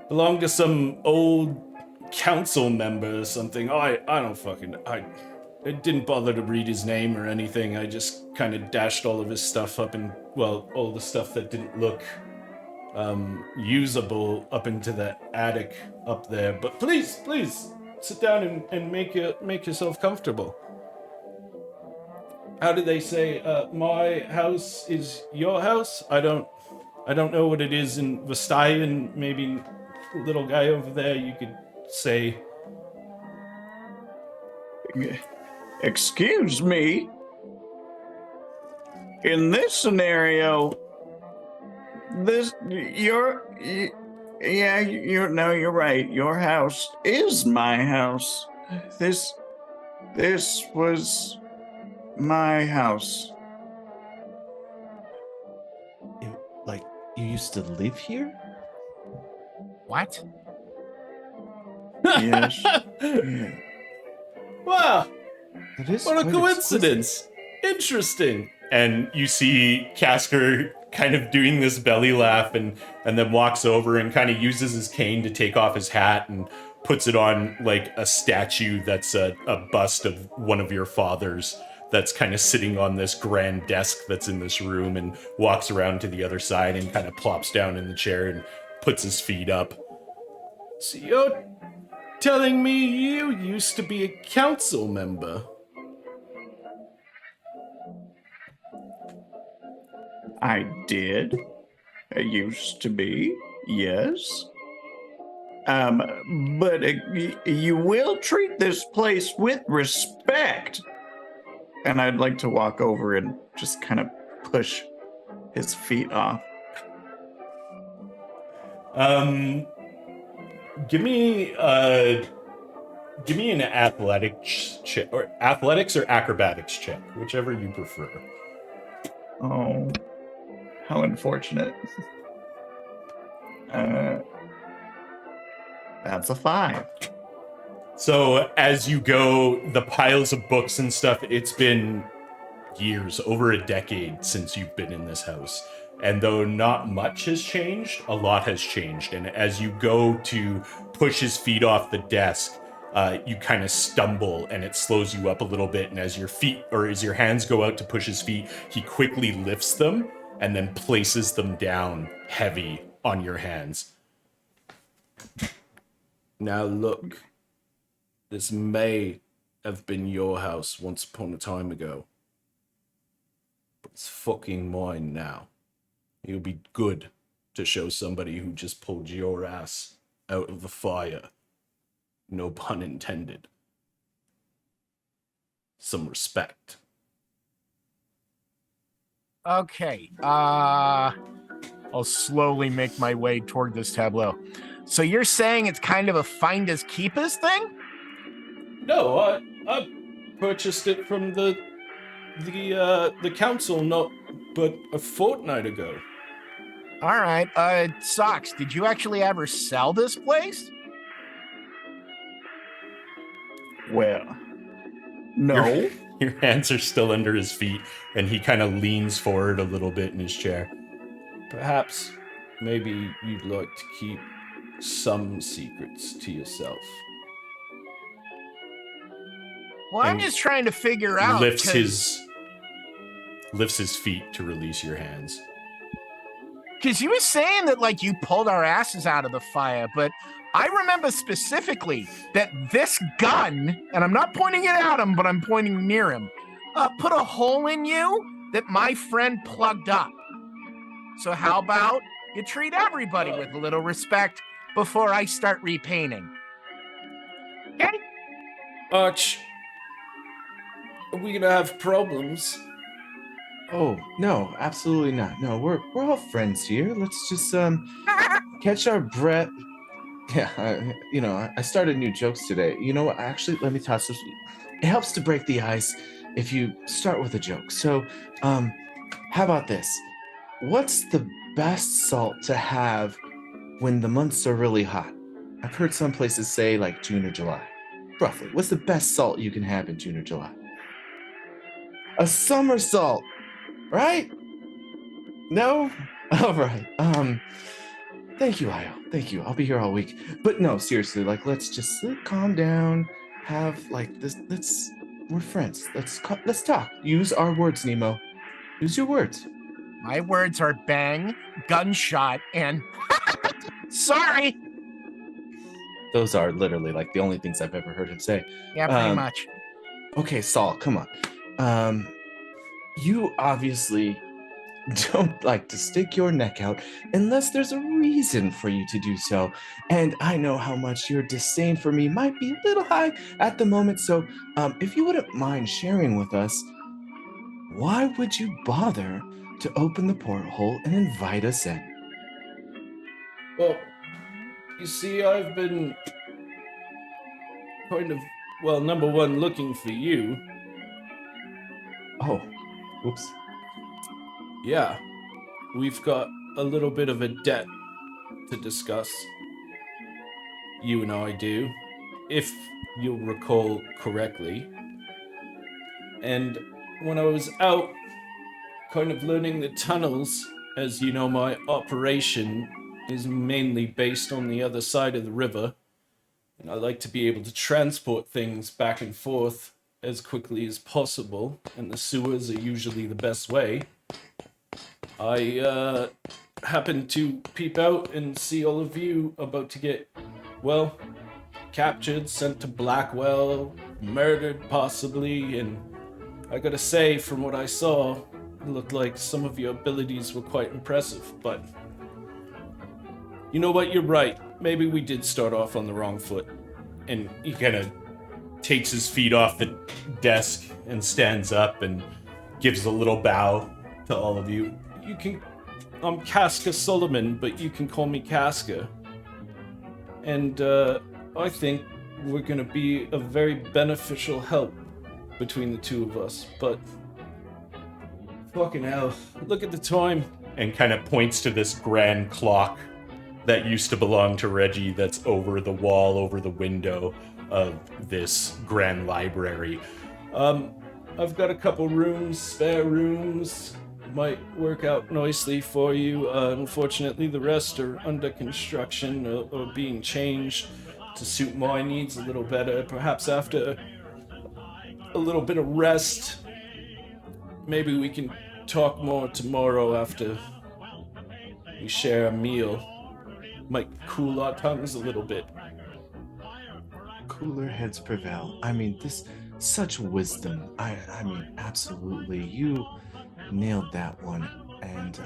Belonged to some old council member or something. I didn't bother to read his name or anything. I just kind of dashed all of his stuff up, and well, all the stuff that didn't look usable up into the attic up there. But please sit down and make yourself comfortable. How do they say, my house is your house? I don't know what it is in Vestayan. Maybe little guy over there, you could say. Excuse me. In this scenario, you're right. Your house is my house. This was my house. Like, you used to live here? What? Yes. Yeah. Wow, It is what a quite coincidence. Interesting. And you see Casker kind of doing this belly laugh, and then walks over and kind of uses his cane to take off his hat and puts it on like a statue that's a bust of one of your fathers that's kind of sitting on this grand desk that's in this room, and walks around to the other side and kind of plops down in the chair and puts his feet up. So you're telling me you used to be a council member? I did. I used to be, yes. But you will treat this place with respect. And I'd like to walk over and just kind of push his feet off. Give me an athletics check, or athletics or acrobatics check, whichever you prefer. Oh, how unfortunate. That's a 5. So as you go, the piles of books and stuff, it's been years, over a decade since you've been in this house. And though not much has changed, a lot has changed. And as you go to push his feet off the desk, you kind of stumble and it slows you up a little bit. And as your hands go out to push his feet, he quickly lifts them and then places them down heavy on your hands. Now look, this may have been your house once upon a time ago, but it's fucking mine now. It would be good to show somebody who just pulled your ass out of the fire, no pun intended, some respect. Okay. I'll slowly make my way toward this tableau. So you're saying it's kind of a find as keep as thing? No, I purchased it from the council but a fortnight ago. All right. Socks, did you actually ever sell this place? Well, no. Your hands are still under his feet, and he kind of leans forward a little bit in his chair. Perhaps, maybe you'd like to keep some secrets to yourself. Well, I'm And just trying to figure out. Lifts his feet to release your hands. Because you were saying that, like, you pulled our asses out of the fire, but I remember specifically that this gun, and I'm not pointing it at him, but I'm pointing near him, put a hole in you that my friend plugged up. So how about You treat everybody with a little respect before I start repainting. Okay? Arch, are we gonna have problems? Oh, no, absolutely not. No, we're all friends here. Let's just catch our breath. Yeah, I started new jokes today. You know what? Actually, let me toss this. It helps to break the ice if you start with a joke. So, how about this? What's the best salt to have when the months are really hot? I've heard some places say like June or July. Roughly, what's the best salt you can have in June or July? A summer salt, right? No? All right. Thank you, Io. Thank you. I'll be here all week. But no, seriously, like, let's just calm down. Have like this. We're friends. Let's talk. Use our words, Nemo. Use your words. My words are bang, gunshot, and sorry. Those are literally like the only things I've ever heard him say. Yeah, pretty much. Okay, Saul, come on. You obviously don't like to stick your neck out unless there's a reason for you to do so. And I know how much your disdain for me might be a little high at the moment. So if you wouldn't mind sharing with us, why would you bother to open the porthole and invite us in? Well, you see, I've been kind of, well, number one, looking for you. Oh, whoops. Yeah, we've got a little bit of a debt to discuss. You and I do, if you'll recall correctly. And when I was out kind of learning the tunnels, as you know, my operation is mainly based on the other side of the river, and I like to be able to transport things back and forth as quickly as possible, and the sewers are usually the best way. I happened to peep out and see all of you about to get, well, captured, sent to Blackwell, murdered possibly, and I gotta say, from what I saw, it looked like some of your abilities were quite impressive, but you know what, you're right. Maybe we did start off on the wrong foot. And he kind of takes his feet off the desk and stands up and gives a little bow to all of you. I'm Casca Solomon, but you can call me Casca. And I think we're gonna be a very beneficial help between the two of us, but fucking hell, look at the time. And kind of points to this grand clock that used to belong to Reggie that's over the wall, over the window of this grand library. I've got a couple rooms, spare rooms, might work out nicely for you. Unfortunately, the rest are under construction or being changed to suit my needs a little better. Perhaps after a little bit of rest, maybe we can talk more tomorrow after we share a meal. Might cool our tongues a little bit. Cooler heads prevail. I mean, such wisdom. I mean, absolutely. You nailed that one. And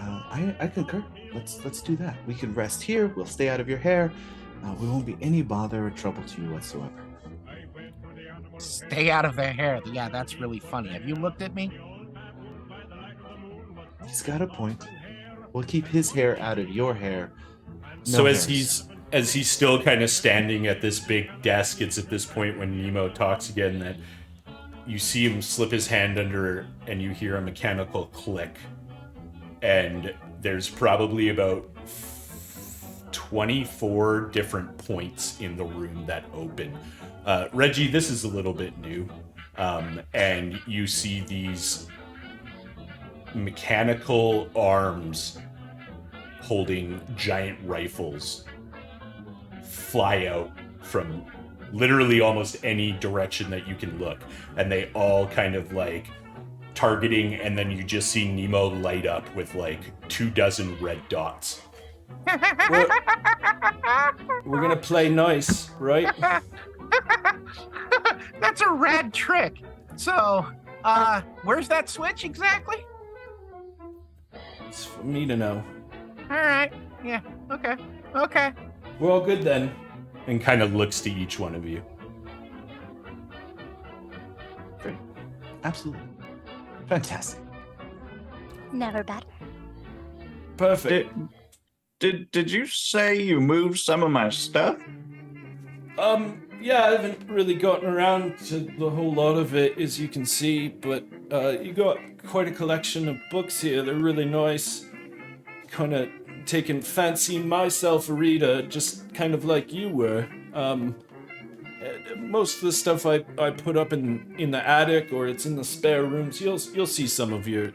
I concur. Let's do that. We can rest here. We'll stay out of your hair. We won't be any bother or trouble to you whatsoever. Stay out of their hair. Yeah, that's really funny. Have you looked at me? He's got a point. We'll keep his hair out of your hair. So No as hairs. he's still kind of standing at this big desk, it's at this point when Nemo talks again that you see him slip his hand under and you hear a mechanical click. And there's probably about 24 different points in the room that open. Reggie, this is a little bit new. And you see these mechanical arms holding giant rifles fly out from literally almost any direction that you can look, and they all kind of like targeting, and then you just see Nemo light up with like 24 red dots. We're gonna play nice, right? That's a rad trick. So, where's that switch exactly? It's for me to know. All right. Yeah. Okay. Okay. We're all good then. And kind of looks to each one of you. Great. Absolutely. Fantastic. Never better. Perfect. Did you say you moved some of my stuff? Yeah, I haven't really gotten around to the whole lot of it, as you can see, but you got quite a collection of books here. They're really nice. Kind of taking fancy myself a reader, just kind of like you were. Most of the stuff I put up in the attic or it's in the spare rooms. You'll see some of your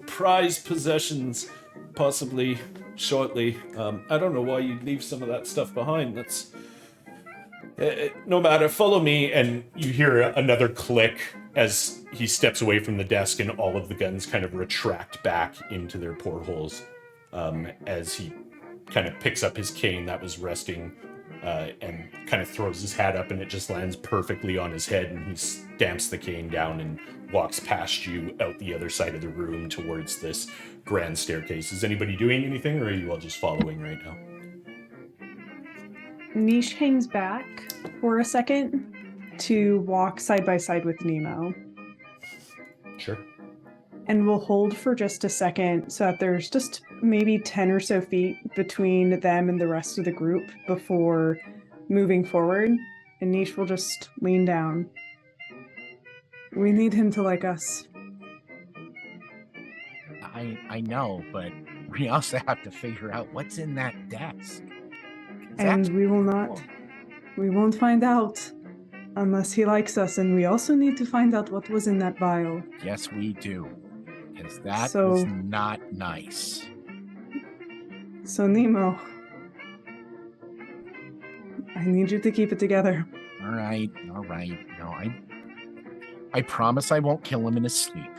prized possessions possibly shortly. I don't know why you'd leave some of that stuff behind. That's no matter. Follow me, and you hear another click as he steps away from the desk, and all of the guns kind of retract back into their portholes as he kind of picks up his cane that was resting and kind of throws his hat up, and it just lands perfectly on his head, and he stamps the cane down and walks past you out the other side of the room towards this grand staircase. Is anybody doing anything, or are you all just following right now? Niche hangs back for a second to walk side by side with Nemo. Sure. And we'll hold for just a second so that there's just maybe 10 or so feet between them and the rest of the group before moving forward. And Niche will just lean down. We need him to like us. I know, but we also have to figure out what's in that desk. 'Cause And that's we will not. cool. We won't find out unless he likes us. And we also need to find out what was in that vial. Yes, we do. Because that So- was not nice. So, Nemo, I need you to keep it together. All right. No, I promise I won't kill him in his sleep.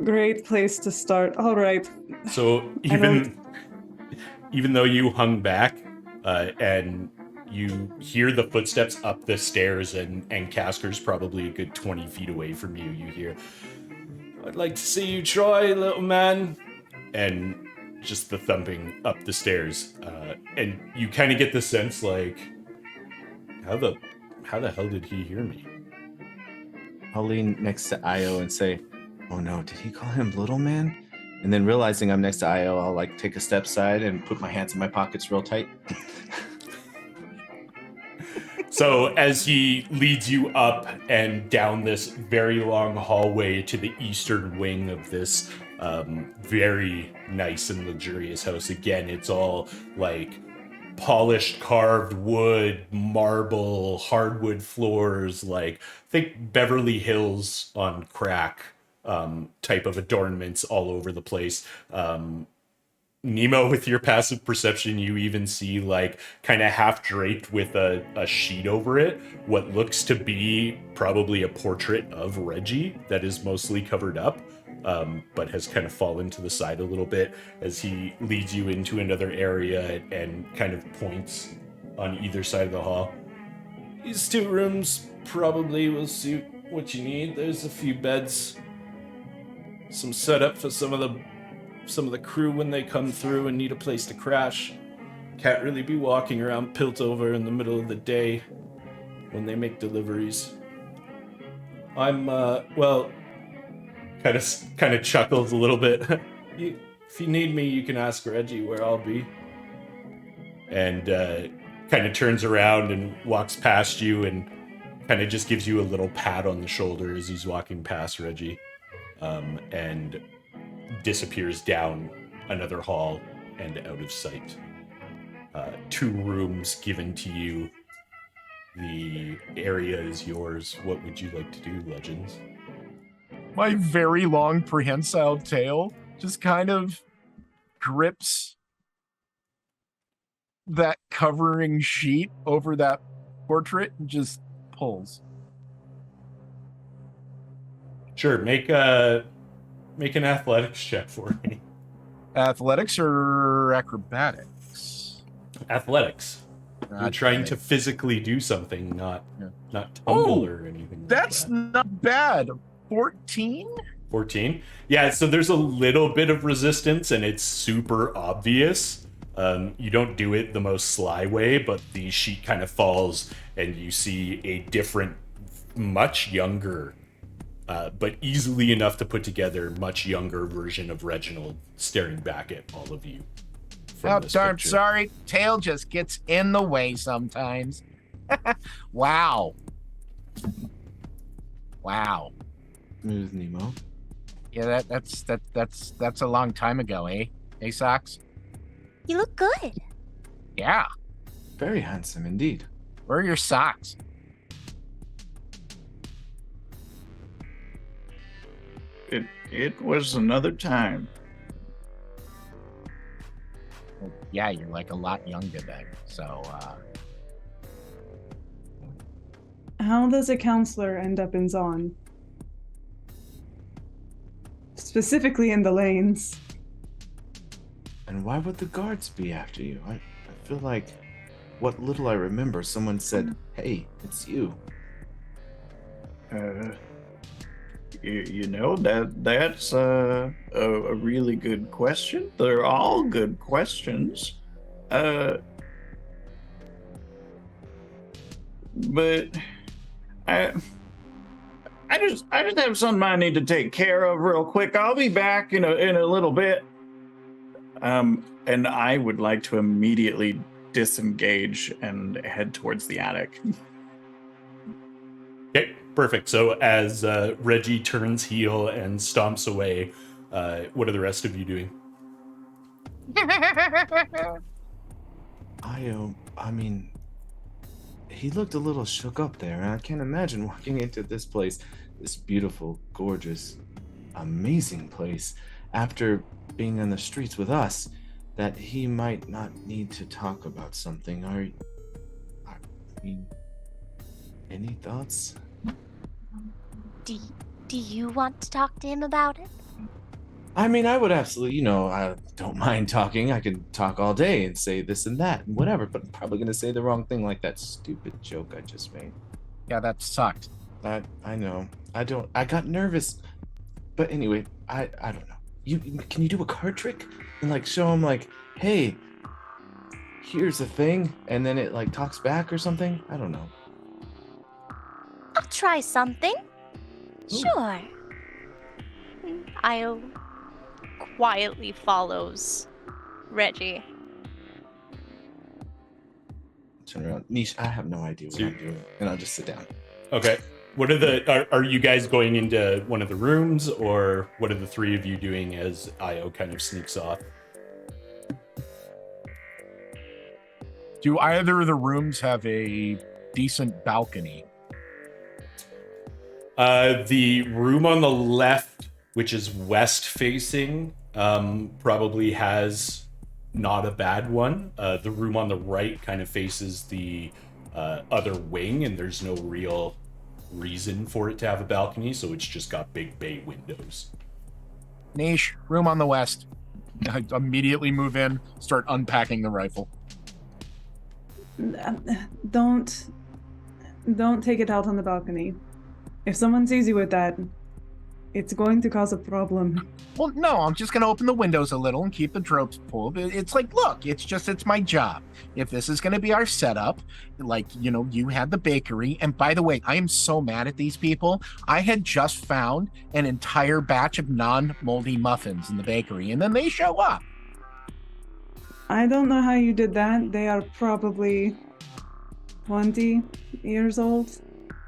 Great place to start. All right. So even though you hung back and you hear the footsteps up the stairs, and Casker's probably a good 20 feet away from you, you hear, "I'd like to see you try, little man," and just the thumping up the stairs, and you kind of get the sense like, how the hell did he hear me? I'll lean next to Io and say, "Oh no, did he call him little man?" And then realizing I'm next to Io, I'll like take a step side and put my hands in my pockets real tight. So as he leads you up and down this very long hallway to the eastern wing of this very nice and luxurious house, again, it's all like polished carved wood, marble, hardwood floors, like think Beverly Hills on crack type of adornments all over the place. Nemo, with your passive perception, you even see like kind of half draped with a sheet over it, what looks to be probably a portrait of Reggie that is mostly covered up, but has kind of fallen to the side a little bit as he leads you into another area and kind of points on either side of the hall. These two rooms probably will suit what you need. There's a few beds, some setup for some of the crew when they come through and need a place to crash. Can't really be walking around Piltover in the middle of the day when they make deliveries. I'm kind of chuckles a little bit. If you need me, you can ask Reggie where I'll be. And kind of turns around and walks past you and kind of just gives you a little pat on the shoulder as he's walking past Reggie, and disappears down another hall and out of sight. 2 rooms given to you. The area is yours. What would you like to do, Legends? My very long prehensile tail just kind of grips that covering sheet over that portrait and just pulls. Sure, make an athletics check for me. Athletics or acrobatics? Athletics. You're trying to physically do something, not tumble or anything. That's like not bad. 14? 14. Yeah, so there's a little bit of resistance, and it's super obvious. You don't do it the most sly way, but the sheet kind of falls, and you see a different, much younger, but easily enough to put together, much younger version of Reginald staring back at all of you. Oh, this darn picture. sorry. Tail just gets in the way sometimes. Wow. Wow. Smooth, Nemo. Yeah, that's a long time ago, eh? Hey, Socks? You look good. Yeah. Very handsome indeed. Where are your socks? It was another time. Well, yeah, you're like a lot younger then. So, How does a counselor end up in Zon? Specifically in the lanes. And why would the guards be after you? I feel like what little I remember, someone said, "Hey, it's you." You know that's a really good question. They're all good questions. But I just have something I need to take care of real quick. I'll be back in a little bit. And I would like to immediately disengage and head towards the attic. Okay, perfect. So as Reggie turns heel and stomps away, what are the rest of you doing? I mean, he looked a little shook up there, and I can't imagine walking into this place, this beautiful, gorgeous, amazing place, after being on the streets with us, that he might not need to talk about something. I mean, any thoughts? Do you want to talk to him about it? I mean, I would absolutely, I don't mind talking. I can talk all day and say this and that and whatever, but I'm probably going to say the wrong thing, like that stupid joke I just made. yeah, that sucked. I know. I got nervous. But anyway, I don't know. Can you do a card trick and like show him like, hey, here's a thing, and then it like talks back or something? I don't know. I'll try something. Ooh. Sure. Io quietly follows Reggie. Turn around. Niche, I have no idea what I'm doing. And I'll just sit down. Okay. What are you guys going into one of the rooms, or what are the three of you doing as Io kind of sneaks off? Do either of the rooms have a decent balcony? The room on the left, which is west facing, probably has not a bad one. The room on the right kind of faces the other wing, and there's no real reason for it to have a balcony, so it's just got big bay windows. Niche, room on the west. I immediately move in, start unpacking the rifle. Don't take it out on the balcony. If someone sees you with that, it's going to cause a problem. Well, no, I'm just going to open the windows a little and keep the tropes pulled. It's like, look, it's my job. If this is going to be our setup, like, you had the bakery. And by the way, I am so mad at these people. I had just found an entire batch of non-moldy muffins in the bakery, and then they show up. I don't know how you did that. They are probably 20 years old,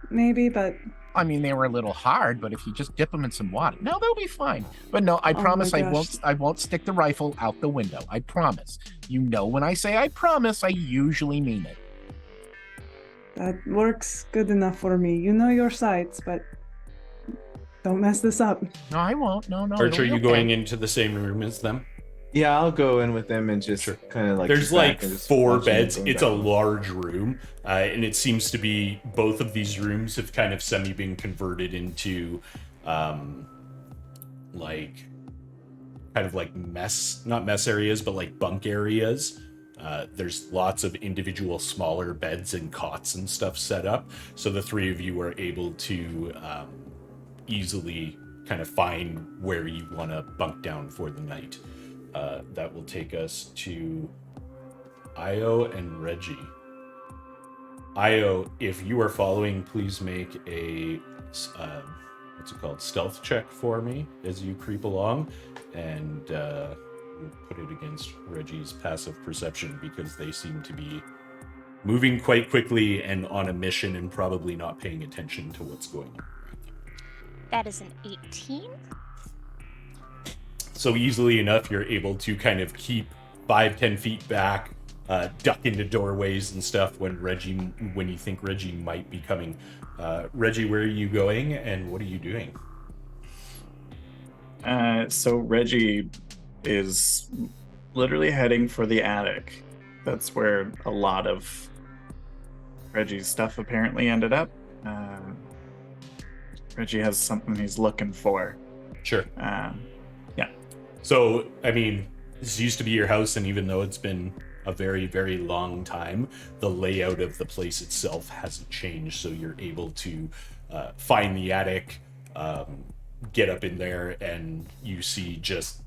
maybe, but... I mean, they were a little hard, but if you just dip them in some water, no, they'll be fine. But no, I Oh promise my I gosh. won't stick the rifle out the window. I promise. When I say I promise, I usually mean it. That works good enough for me. You know your sights, but don't mess this up. No, I won't. No. Archer, it'll are be you okay. going into the same room as them? Yeah, I'll go in with them and just Sure. kind of like. There's sit back like and just 4 watch them beds. going It's back a and forth. large room, and it seems to be both of these rooms have kind of semi been converted into, like, kind of like not mess areas, but like bunk areas. There's lots of individual smaller beds and cots and stuff set up, so the three of you are able to easily kind of find where you want to bunk down for the night. That will take us to Io and Reggie. Io, if you are following, please make a what's it called, stealth check for me as you creep along, and we'll put it against Reggie's passive perception because they seem to be moving quite quickly and on a mission and probably not paying attention to what's going on. That is an 18. So easily enough, you're able to kind of keep 5-10 feet back, duck into doorways and stuff when you think Reggie might be coming. Reggie, where are you going and what are you doing? So Reggie is literally heading for the attic. That's where a lot of Reggie's stuff apparently ended up. Reggie has something he's looking for. Sure. Yeah. So, I mean, this used to be your house, and even though it's been a very, very long time, the layout of the place itself hasn't changed. So you're able to find the attic, get up in there, and you see just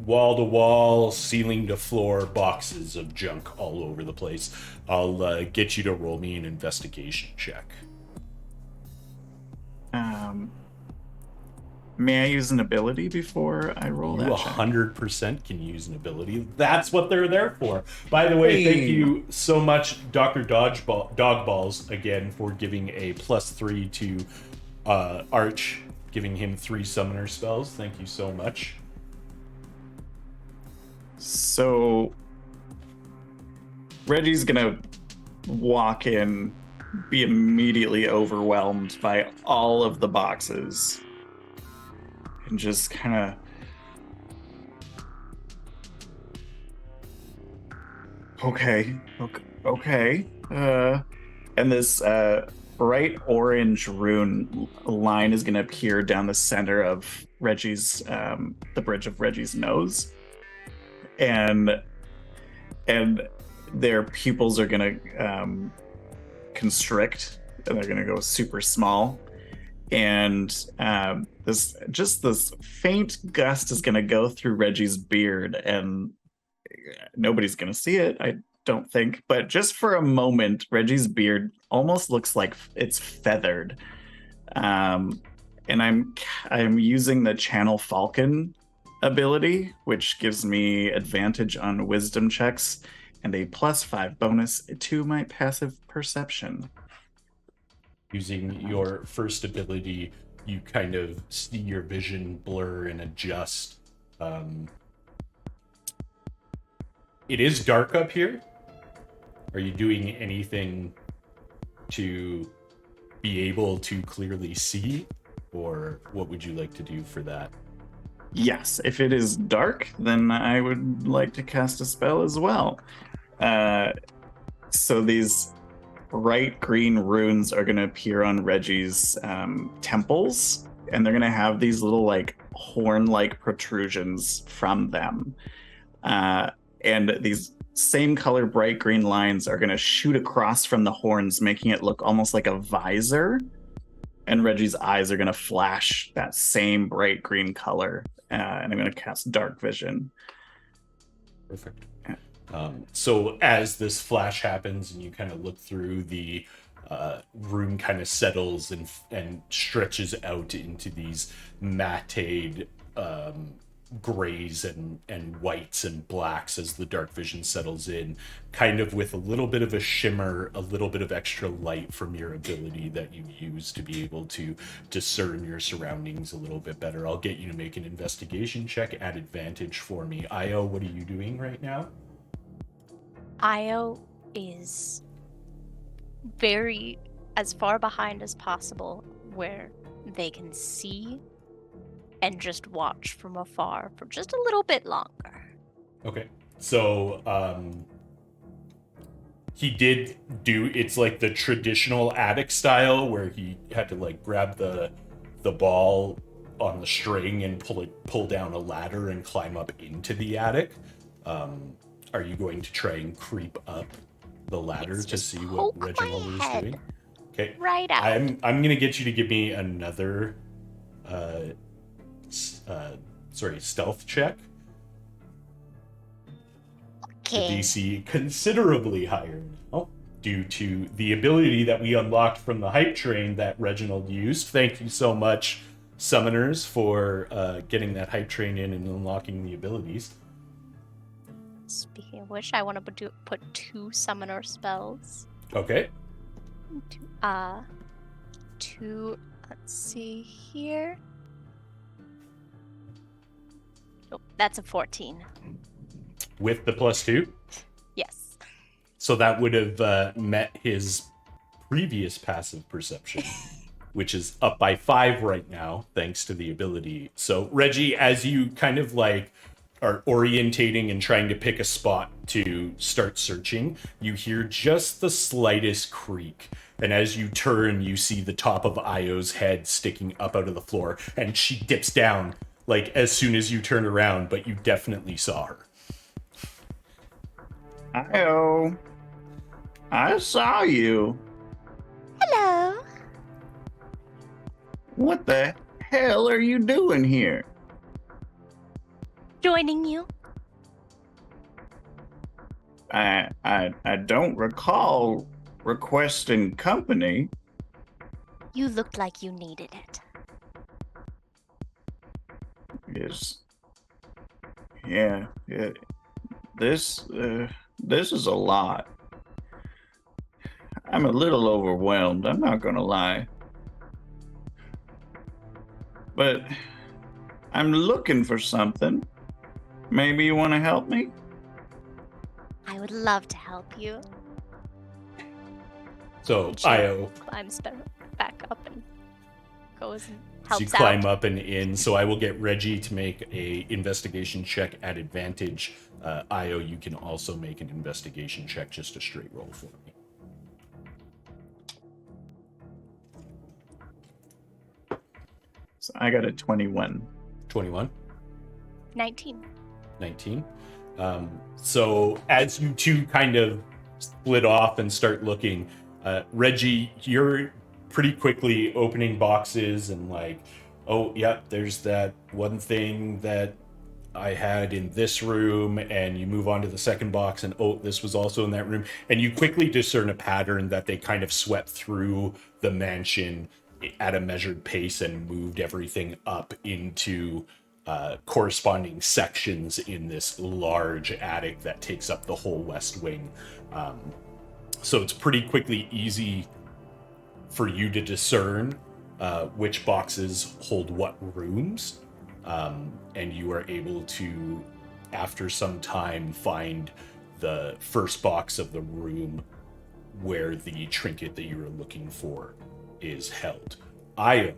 wall to wall, ceiling to floor boxes of junk all over the place. I'll get you to roll me an investigation check. May I use an ability before I roll You that check? 100% can use an ability. That's what they're there for. By the way, thank you so much, Dr. Dogballs, again, for giving a +3 to Arch, giving him 3 summoner spells. Thank you so much. So Reggie's gonna walk in, be immediately overwhelmed by all of the boxes, and just kind of okay. And this bright orange rune line is gonna appear down the center of Reggie's the bridge of Reggie's nose. And their pupils are gonna constrict, and they're gonna go super small. And this faint gust is gonna go through Reggie's beard, and nobody's gonna see it, I don't think. But just for a moment, Reggie's beard almost looks like it's feathered. And I'm using the Channel Falcon ability, which gives me advantage on wisdom checks and a +5 bonus to my passive perception. Using your first ability, you kind of see your vision blur and adjust. It is dark up here. Are you doing anything to be able to clearly see, or what would you like to do for that? Yes, if it is dark, then I would like to cast a spell as well. So these bright green runes are going to appear on Reggie's temples, and they're going to have these little like horn-like protrusions from them. And these same color bright green lines are going to shoot across from the horns, making it look almost like a visor. And Reggie's eyes are going to flash that same bright green color. And I'm going to cast Dark Vision. Perfect. So as this flash happens and you kind of look through, the room kind of settles and stretches out into these matted grays and whites and blacks as the dark vision settles in, kind of with a little bit of a shimmer, a little bit of extra light from your ability that you use to be able to discern your surroundings a little bit better. I'll get you to make an investigation check at advantage for me. Io, what are you doing right now? Io is very as far behind as possible where they can see and just watch from afar for just a little bit longer. Okay. So he did do, it's like the traditional attic style where he had to like grab the ball on the string and pull down a ladder and climb up into the attic. Are you going to try and creep up the ladder Yes, to just see what poke my Reginald is head doing? Okay. right out. I'm gonna get you to give me another stealth check. The Okay. DC considerably higher now due to the ability that we unlocked from the hype train that Reginald used. Thank you so much, summoners, for getting that hype train in and unlocking the abilities. Speaking of which, I want to put 2 summoner spells. Okay. Two. Let's see here. Nope, that's a 14. With the +2. Yes. So that would have met his previous passive perception, which is up by 5 right now, thanks to the ability. So, Reggie, as you kind of like are orientating and trying to pick a spot to start searching, you hear just the slightest creak. And as you turn, you see the top of Io's head sticking up out of the floor, and she dips down like as soon as you turn around, but you definitely saw her. Io, I saw you. Hello. What the hell are you doing here? Joining you. I don't recall requesting company. You looked like you needed it. Yeah. This is a lot. I'm a little overwhelmed, I'm not gonna lie. But I'm looking for something. Maybe you want to help me? I would love to help you. So, She Io, climbs back up and goes and so helps you climb out. up and in. So I will get Reggie to make a investigation check at advantage. Io, you can also make an investigation check, just a straight roll for me. So I got a 21. 21. 19. 19. So as you two kind of split off and start looking, Reggie, you're pretty quickly opening boxes and like, oh, yeah, there's that one thing that I had in this room, and you move on to the second box and, oh, this was also in that room. And you quickly discern a pattern that they kind of swept through the mansion at a measured pace and moved everything up into corresponding sections in this large attic that takes up the whole west wing. So it's pretty quickly easy for you to discern which boxes hold what rooms. And you are able to, after some time, find the first box of the room where the trinket that you were looking for is held. Io,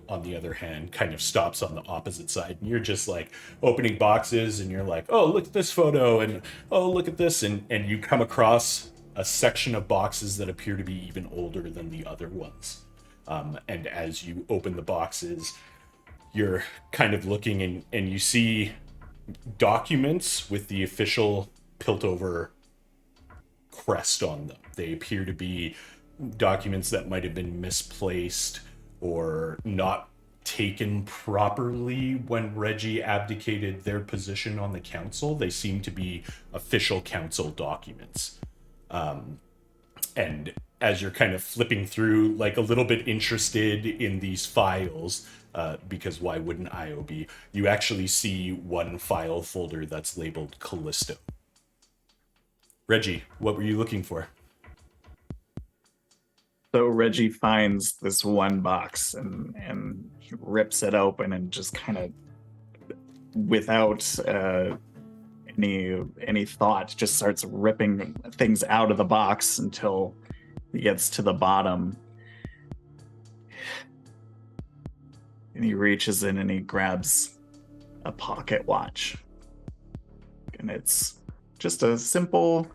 on the other hand, kind of stops on the opposite side, and you're just like opening boxes and you're like, oh, look at this photo, and oh, look at this, and you come across a section of boxes that appear to be even older than the other ones. And as you open the boxes, you're kind of looking and you see documents with the official Piltover crest on them. They appear to be documents that might have been misplaced or not taken properly when Reggie abdicated their position on the council. They seem to be official council documents. And as you're kind of flipping through, like a little bit interested in these files, because why wouldn't Io be? You actually see one file folder that's labeled Callisto. Reggie, what were you looking for? So Reggie finds this one box and he rips it open and just kind of, without any thought, just starts ripping things out of the box until he gets to the bottom. And he reaches in and he grabs a pocket watch. And it's just a simple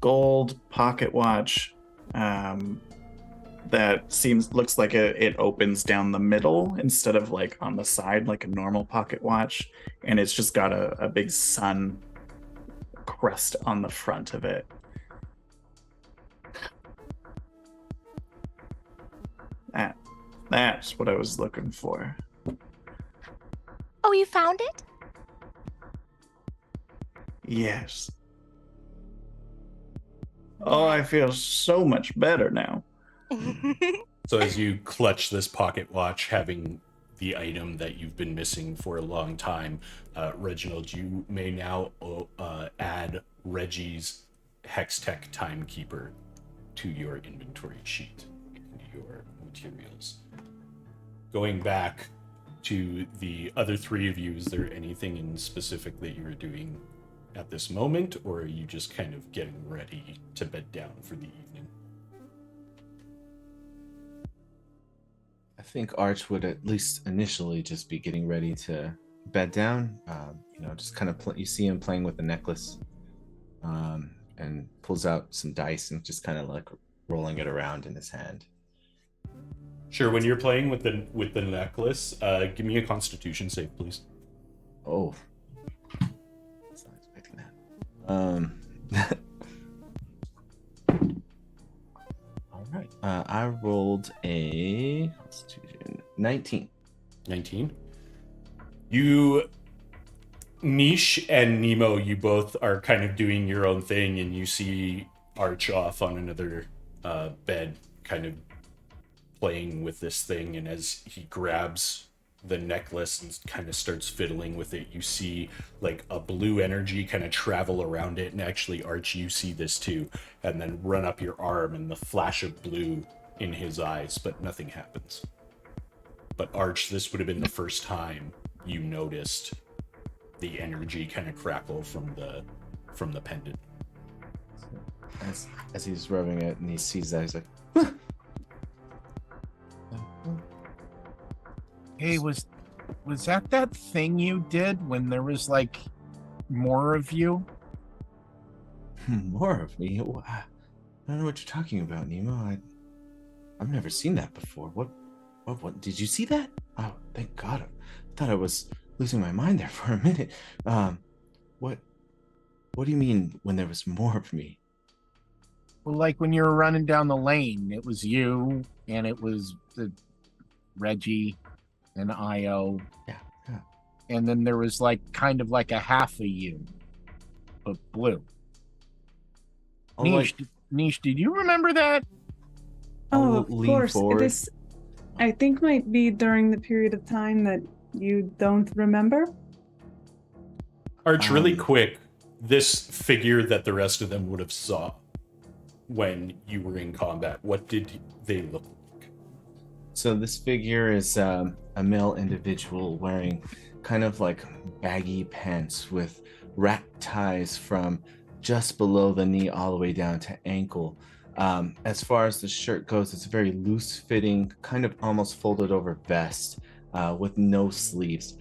gold pocket watch that looks like it opens down the middle instead of like on the side like a normal pocket watch. And it's just got a big sun crest on the front of it. That's what I was looking for. Oh, you found it? Yes. Oh, I feel so much better now. So as you clutch this pocket watch, having the item that you've been missing for a long time, Reginald, you may now add Reggie's Hextech Timekeeper to your inventory sheet and your materials. Going back to the other three of you, is there anything in specific that you're doing at this moment, or are you just kind of getting ready to bed down for the evening? I think Arch would at least initially just be getting ready to bed down. Just kind of you see him playing with the necklace, and pulls out some dice and just kind of like rolling it around in his hand. Sure. When you're playing with the necklace, give me a Constitution save, please. Oh, I was not expecting that. All right. I rolled a Constitution 19. 19. You, Niche and Nemo, you both are kind of doing your own thing, and you see Arch off on another bed, kind of playing with this thing. And as he grabs the necklace and kind of starts fiddling with it, you see like a blue energy kind of travel around it. And actually, Arch, you see this too, and then run up your arm, and the flash of blue in his eyes, but nothing happens. But Arch, this would have been the first time you noticed the energy kind of crackle from the pendant. As he's rubbing it and he sees that, he's like, Hey, was that thing you did when there was like more of you? more of me? I don't know what you're talking about, Nemo. I've never seen that before. What did you see that? Oh, thank God. I thought I was losing my mind there for a minute. What do you mean when there was more of me? Well, like when you were running down the lane, it was you and it was the Reggie and Io. Yeah. And then there was like kind of like a half of you, but blue. Niche, did you remember that? Oh, I'll of lean course. forward. This, I think, might be during the period of time that you don't remember. Arch, really quick, this figure that the rest of them would have saw when you were in combat, what did they look like? So this figure is a male individual wearing kind of like baggy pants with rat ties from just below the knee all the way down to ankle. As far as the shirt goes, it's a very loose fitting, kind of almost folded over vest with no sleeves.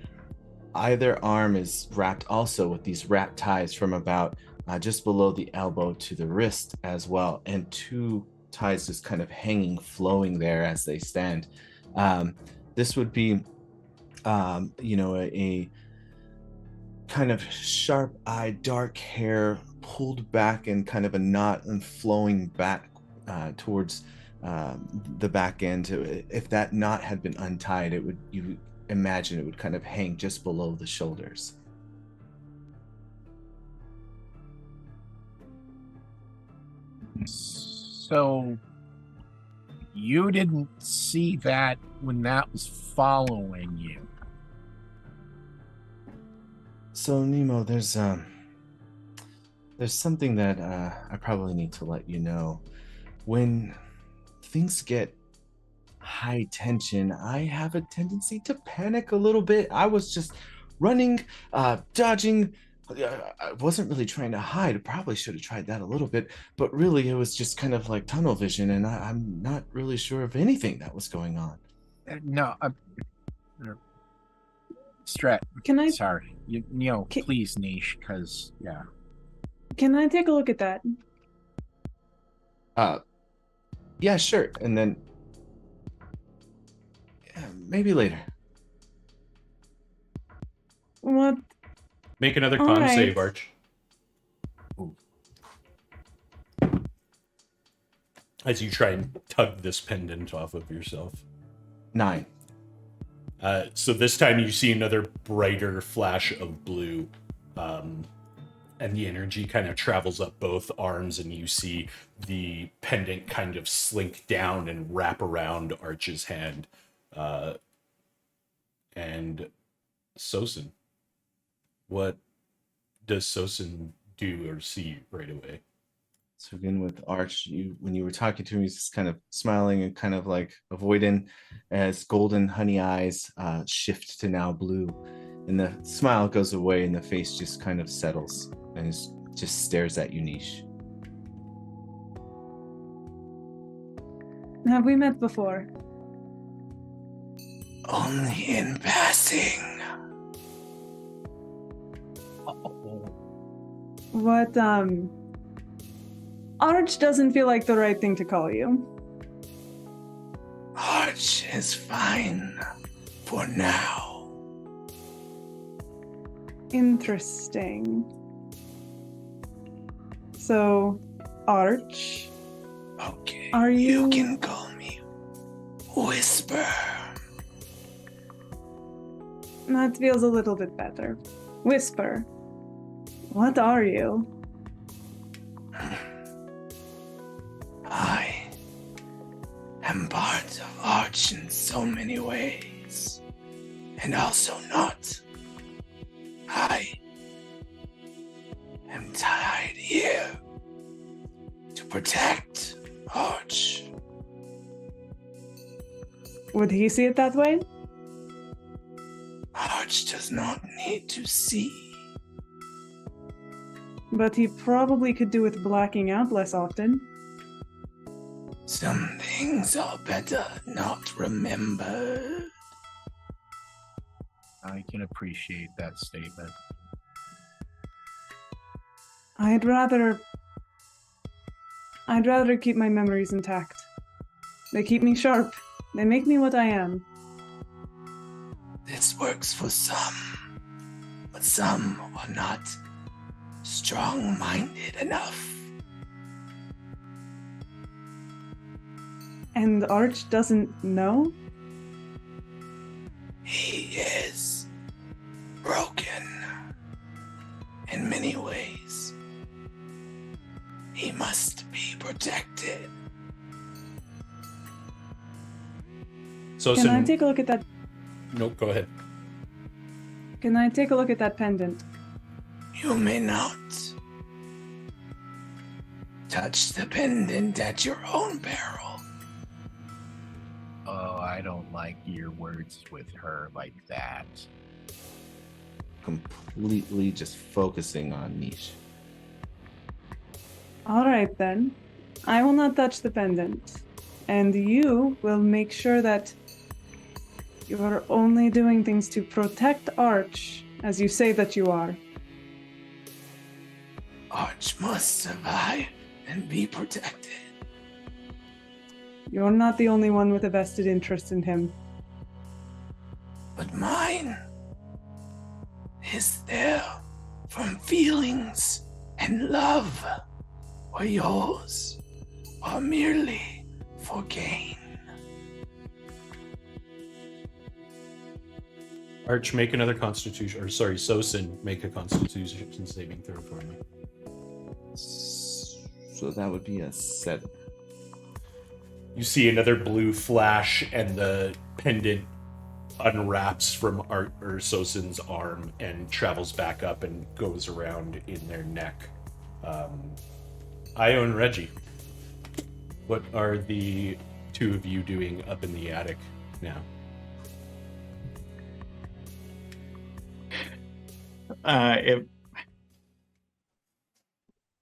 Either arm is wrapped also with these rat ties from about just below the elbow to the wrist as well, and two ties just kind of hanging, flowing there as they stand. This would be, a kind of sharp-eyed, dark hair pulled back in kind of a knot and flowing back towards the back end. If that knot had been untied, you would imagine it would kind of hang just below the shoulders. So you didn't see that when that was following you. So Nemo, there's something that I probably need to let you know. When things get high tension, I have a tendency to panic a little bit. I was just running, dodging. I wasn't really trying to hide. I probably should have tried that a little bit, but really it was just kind of like tunnel vision, and I'm not really sure of anything that was going on. No, Strat. Can I? Sorry, please, Niche, because yeah. Can I take a look at that? Yeah, sure. And then maybe later. What? Make another All con right. save, Arch. Ooh. As you try and tug this pendant off of yourself. 9. So this time you see another brighter flash of blue, and the energy kind of travels up both arms, and you see the pendant kind of slink down and wrap around Arch's hand. And Sosin, what does Sosin do or see right away? So again with Arch, when you were talking to him, he's just kind of smiling and kind of like avoiding as golden honey eyes shift to now blue. And the smile goes away and the face just kind of settles and just stares at you, Niche. Have we met before? Only in passing. What, Arch doesn't feel like the right thing to call you. Arch is fine for now. Interesting. So, Arch, Okay. are you... can call me Whisper. That feels a little bit better. Whisper, what are you? I am part of Arch in so many ways, and also not. I am tied here to protect Arch. Would he see it that way? Arch does not need to see. But he probably could do with blacking out less often. Some things are better not remembered. I can appreciate that statement. I'd rather keep my memories intact. They keep me sharp. They make me what I am. This works for some, but some are not strong-minded enough. And Arch doesn't know? He is broken in many ways. He must be protected. Sosin, Can I take a look at that? Nope, go ahead. Can I take a look at that pendant? You may not touch the pendant at your own peril. Oh, I don't like your words with her like that. Completely just focusing on Niche. All right then. I will not touch the pendant. And you will make sure that you are only doing things to protect Arch, as you say that you are. Arch must survive and be protected. You're not the only one with a vested interest in him. But mine is there from feelings and love, or yours are merely for gain. Arch, make another constitution, or sorry, Sosin, make a constitution saving throw for me. So that would be a 7. You see another blue flash, and the pendant unwraps from Art or Sosin's arm and travels back up and goes around in their neck. Io and Reggie, what are the two of you doing up in the attic now? If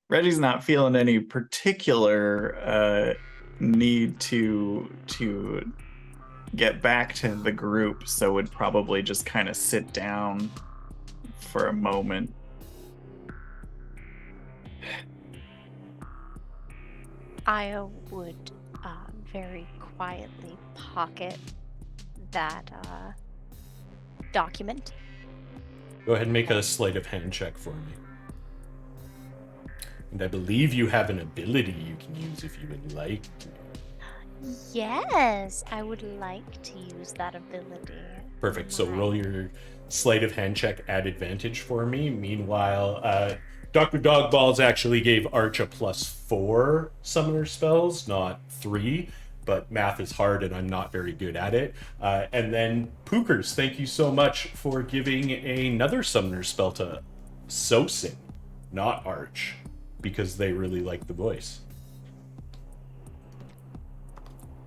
Reggie's not feeling any particular need to get back to the group, so would probably just kind of sit down for a moment. Io would very quietly pocket that document. Go ahead and make a sleight of hand check for me. And I believe you have an ability you can use if you would like. Yes, I would like to use that ability. Perfect. So roll your sleight of hand check at advantage for me. Meanwhile, Dr. Dogballs actually gave Arch a +4 summoner spells, not 3. But math is hard and I'm not very good at it. And then Pookers, thank you so much for giving another summoner spell to Sosin, not Arch, because they really like the voice.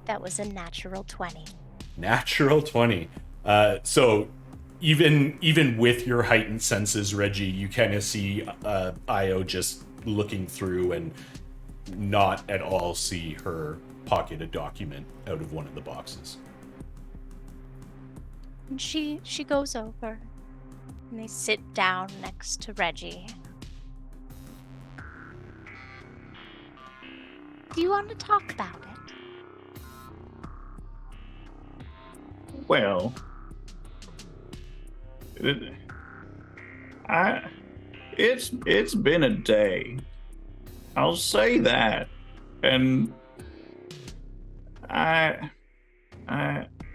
That was a natural 20. Natural 20. So even with your heightened senses, Reggie, you kind of see Io just looking through and not at all see her pocket a document out of one of the boxes. And she goes over and they sit down next to Reggie. Do you want to talk about it? Well, it's been a day. I'll say that, and I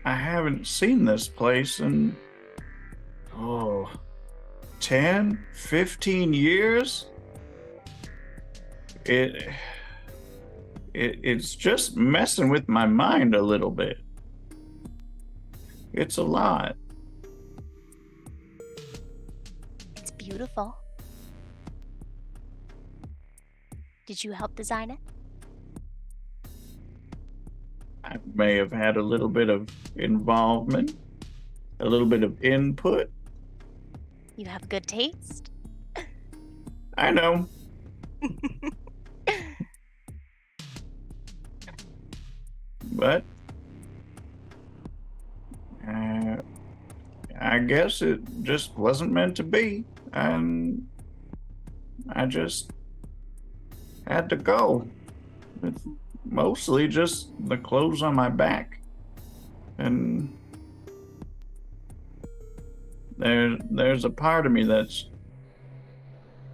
haven't seen this place in 10, 15 years. It's just messing with my mind a little bit. It's a lot. It's beautiful. Did you help design it? I may have had a little bit of involvement, a little bit of input. You have good taste. I know. But I guess it just wasn't meant to be, and I just had to go. It's mostly just the clothes on my back, and there's a part of me that's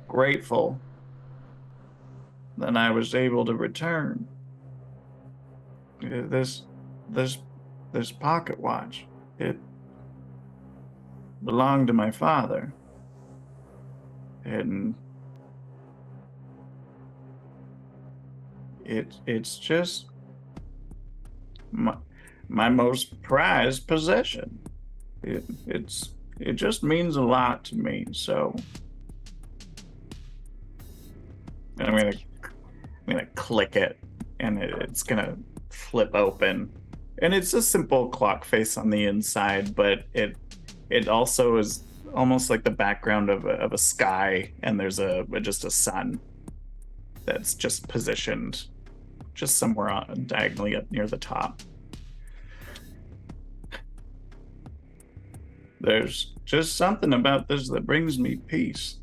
grateful that I was able to return. This pocket watch, it belonged to my father, and it's just my most prized possession. It just means a lot to me. So I'm gonna click it, and it's gonna flip open, and it's a simple clock face on the inside, but it also is almost like the background of a sky, and there's just a sun that's just positioned just somewhere diagonally up near the top. There's just something about this that brings me peace.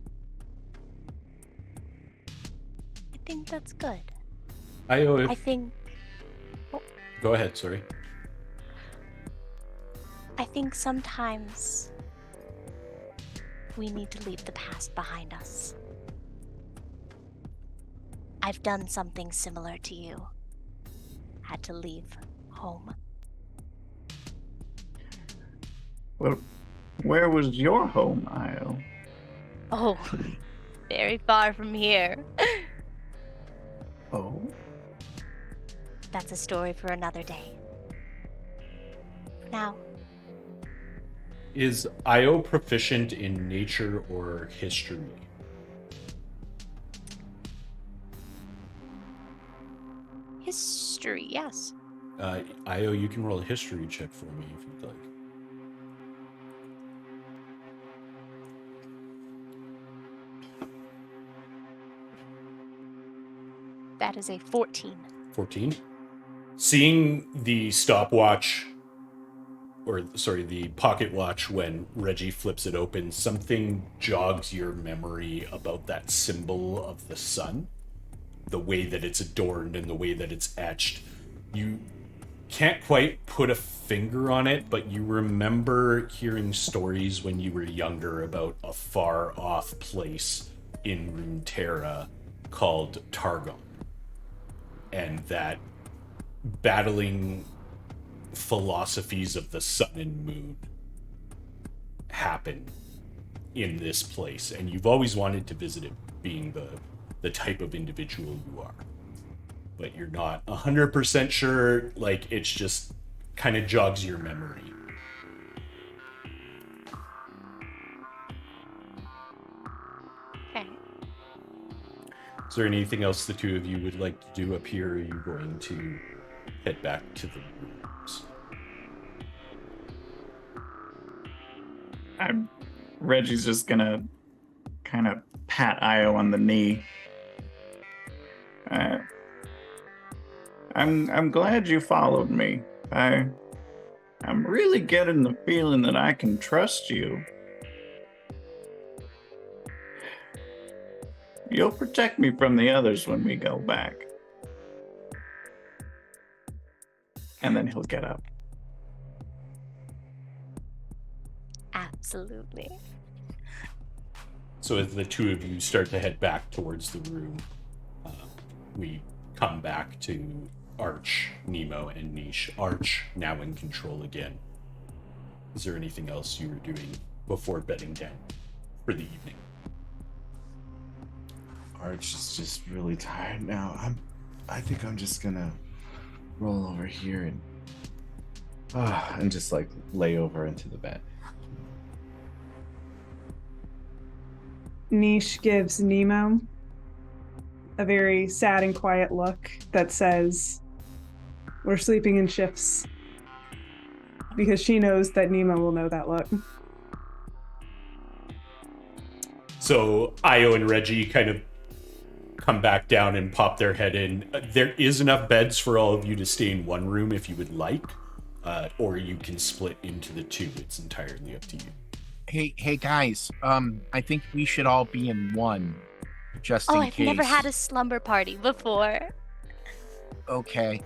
I think that's good. Io, I think go ahead, sorry. I think sometimes we need to leave the past behind us. I've done something similar to you. Had to leave home. Well, where was your home, Io? Oh, very far from here. Oh? That's a story for another day. Now, Is Io proficient in nature or history? history, yes. Io, you can roll a history check for me if you'd like. That is a 14. 14. Seeing the stopwatch, or sorry, the pocket watch when Reggie flips it open, something jogs your memory about that symbol of the sun. The way that it's adorned and the way that it's etched. You can't quite put a finger on it, but you remember hearing stories when you were younger about a far off place in Runeterra called Targon. And that battling philosophies of the sun and moon happen in this place, and you've always wanted to visit it, being the type of individual you are. But you're not 100% sure, like, it's just kind of jogs your memory. Okay. Is there anything else the two of you would like to do up here, or are you going to head back to the rooms? Reggie's just gonna kind of pat Io on the knee. I'm glad you followed me. I'm really getting the feeling that I can trust you. You'll protect me from the others when we go back. And then he'll get up. Absolutely. So as the two of you start to head back towards the room, we come back to Arch, Nemo, and Niche. Arch now in control again. Is there anything else you were doing before bedding down for the evening? Arch is just really tired now. I think I'm just gonna roll over here and just like lay over into the bed. Niche gives Nemo a very sad and quiet look that says, "We're sleeping in shifts," because she knows that Nemo will know that look. So Io and Reggie kind of come back down and pop their head in. There is enough beds for all of you to stay in one room if you would like, or you can split into the two. It's entirely up to you. Hey guys, I think we should all be in one, just in I've case. never had a slumber party before. Okay,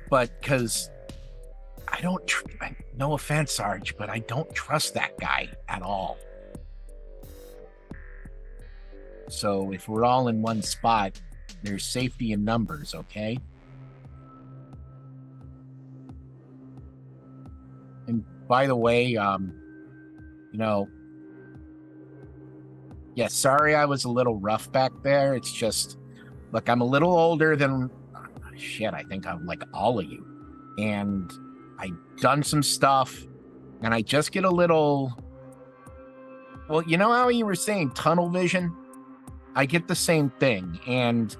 but because I don't. No offense, Arch, but I don't trust that guy at all. So if we're all in one spot, there's safety in numbers, okay? And by the way, yeah, sorry I was a little rough back there. It's just, look, I'm a little older than, I think I'm like all of you. And I done some stuff, and I just get a little, well, you know how you were saying tunnel vision? I get the same thing, and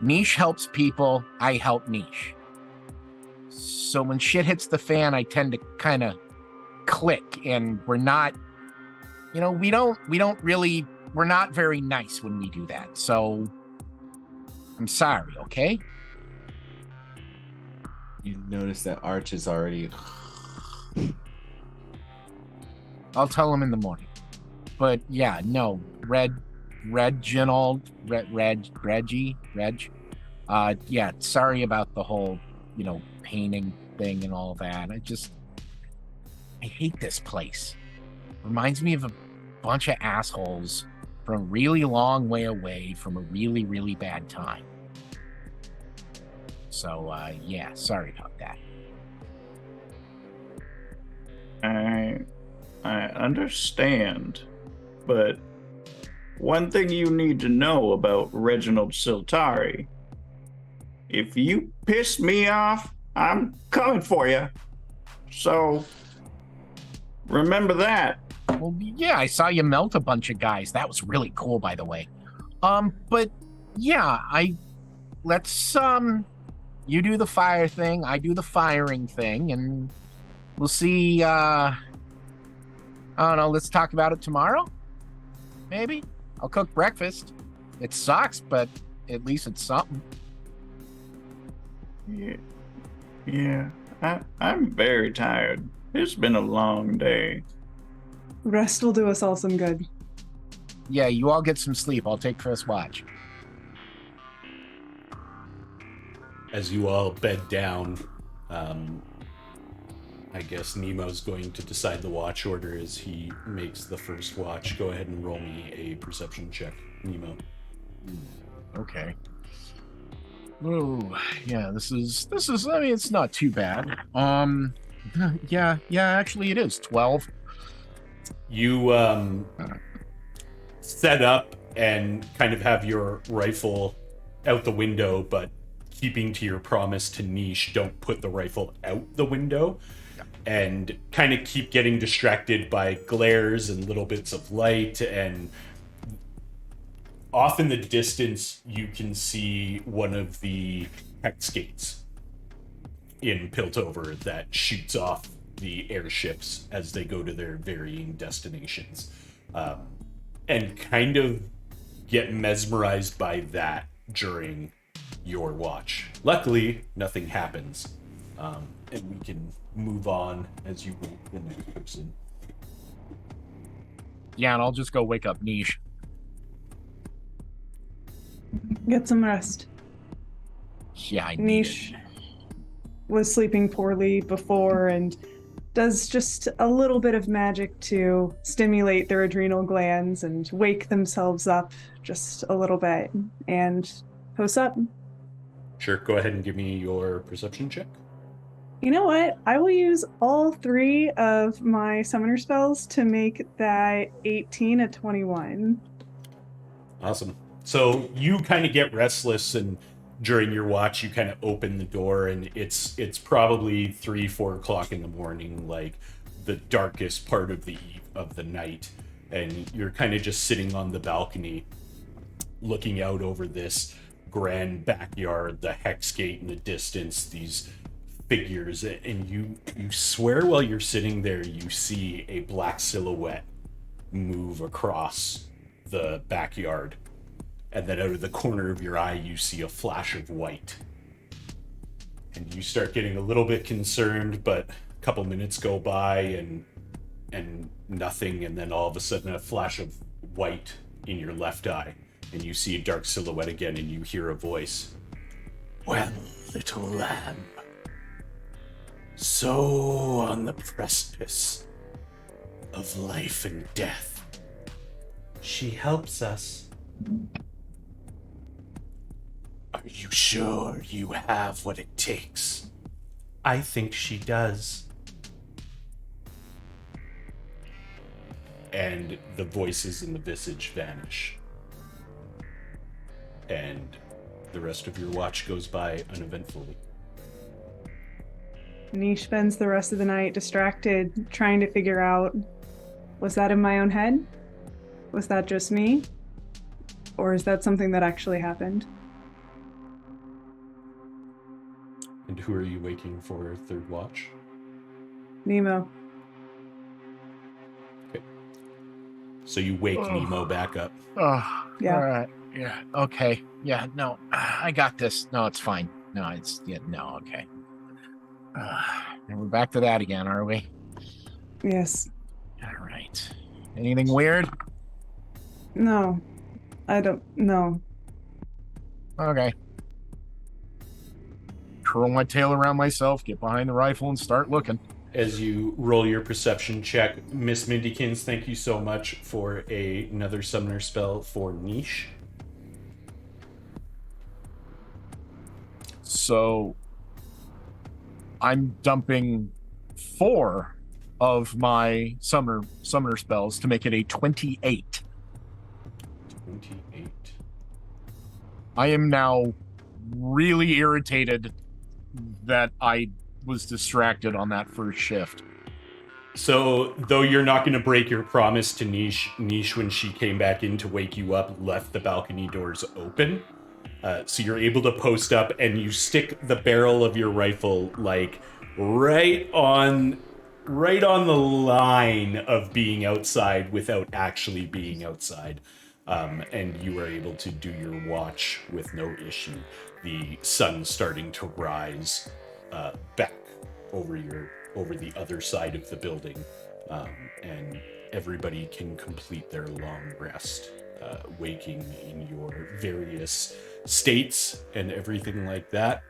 Niche helps people, I help Niche. So when shit hits the fan, I tend to kind of click, and we're not, we're not very nice when we do that. So I'm sorry, okay? You notice that Arch is already. I'll tell him in the morning. But yeah, no, Reggie. Yeah, sorry about the whole, painting thing and all that. I hate this place. Reminds me of a bunch of assholes from a really long way away from a really, really bad time. So, yeah, sorry about that. I understand, but one thing you need to know about Reginald Siltari: if you piss me off, I'm coming for you. So remember that. Well, yeah, I saw you melt a bunch of guys. That was really cool, by the way. But yeah, let's you do the fire thing, I do the firing thing, and we'll see. I don't know. Let's talk about it tomorrow. Maybe I'll cook breakfast. It sucks, but at least it's something. Yeah. I'm very tired. It's been a long day. Rest will do us all some good. Yeah, you all get some sleep. I'll take first watch. As you all bed down, I guess Nemo's going to decide the watch order as he makes the first watch. Go ahead and roll me a perception check, Nemo. Okay. Oh, yeah, this is, I mean, it's not too bad. Yeah, actually it is 12. You set up and kind of have your rifle out the window, but keeping to your promise to Niche, don't put the rifle out the window, and kind of keep getting distracted by glares and little bits of light. And off in the distance, you can see one of the hex gates in Piltover that shoots off the airships as they go to their varying destinations, and kind of get mesmerized by that during your watch. Luckily, nothing happens, and we can move on as you wait the next person. Yeah, and I'll just go wake up Niche. Get some rest. Yeah, I need Niche it. was sleeping poorly before and does just a little bit of magic to stimulate their adrenal glands and wake themselves up just a little bit and post up. Sure, go ahead and give me your perception check. You know what? I will use all 3 of my summoner spells to make that 18 a 21. Awesome. So you kind of get restless, and during your watch, you kind of open the door, and it's probably 3-4 o'clock in the morning, like the darkest part of the night, and you're kind of just sitting on the balcony, looking out over this grand backyard, the hex gate in the distance, these figures, and you swear while you're sitting there, you see a black silhouette move across the backyard. And then out of the corner of your eye, you see a flash of white. And you start getting a little bit concerned, but a couple minutes go by and nothing, and then all of a sudden a flash of white in your left eye. And you see a dark silhouette again, and you hear a voice. Well, little lamb, so on the precipice of life and death, she helps us. Are you sure you have what it takes? I think she does. And the voices in the visage vanish. And the rest of your watch goes by uneventfully. Niche spends the rest of the night distracted, trying to figure out, was that in my own head? Was that just me? Or is that something that actually happened? And who are you waking for third watch? Nemo. Okay. So you wake Nemo back up. Oh, Yeah. All right. Yeah. Okay. Yeah. No, I got this. No, it's fine. No, it's yeah. No. Okay. And we're back to that again, are we? Yes. All right. Anything weird? No. I don't know. Okay. Curl my tail around myself, get behind the rifle, and start looking. As you roll your perception check, Miss Mindykins, thank you so much for another summoner spell for Niche. So I'm dumping 4 of my summoner spells to make it a 28. 28. I am now really irritated that I was distracted on that first shift. So, though you're not going to break your promise to Niche, when she came back in to wake you up, left the balcony doors open. So you're able to post up, and you stick the barrel of your rifle like right on the line of being outside without actually being outside. And you were able to do your watch with no issue. The sun starting to rise back over the other side of the building, and everybody can complete their long rest, waking in your various states and everything like that.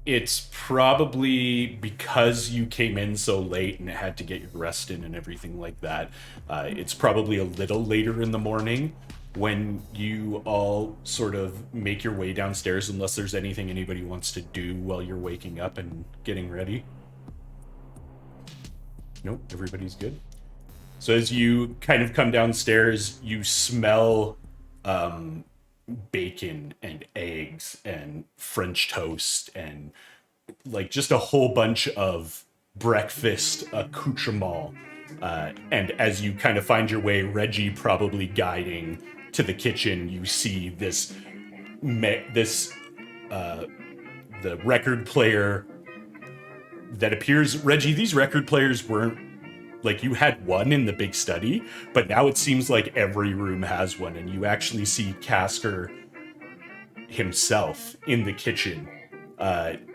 It's probably because you came in so late and had to get your rest in and everything like that. It's probably a little later in the morning when you all sort of make your way downstairs, unless there's anything anybody wants to do while you're waking up and getting ready. Nope, everybody's good. So as you kind of come downstairs, you smell bacon and eggs and French toast and like just a whole bunch of breakfast accoutrement. And as you kind of find your way, Reggie probably guiding to the kitchen, you see the record player that appears. Reggie, these record players weren't like, you had one in the big study, but now it seems like every room has one, and you actually see Casker himself in the kitchen.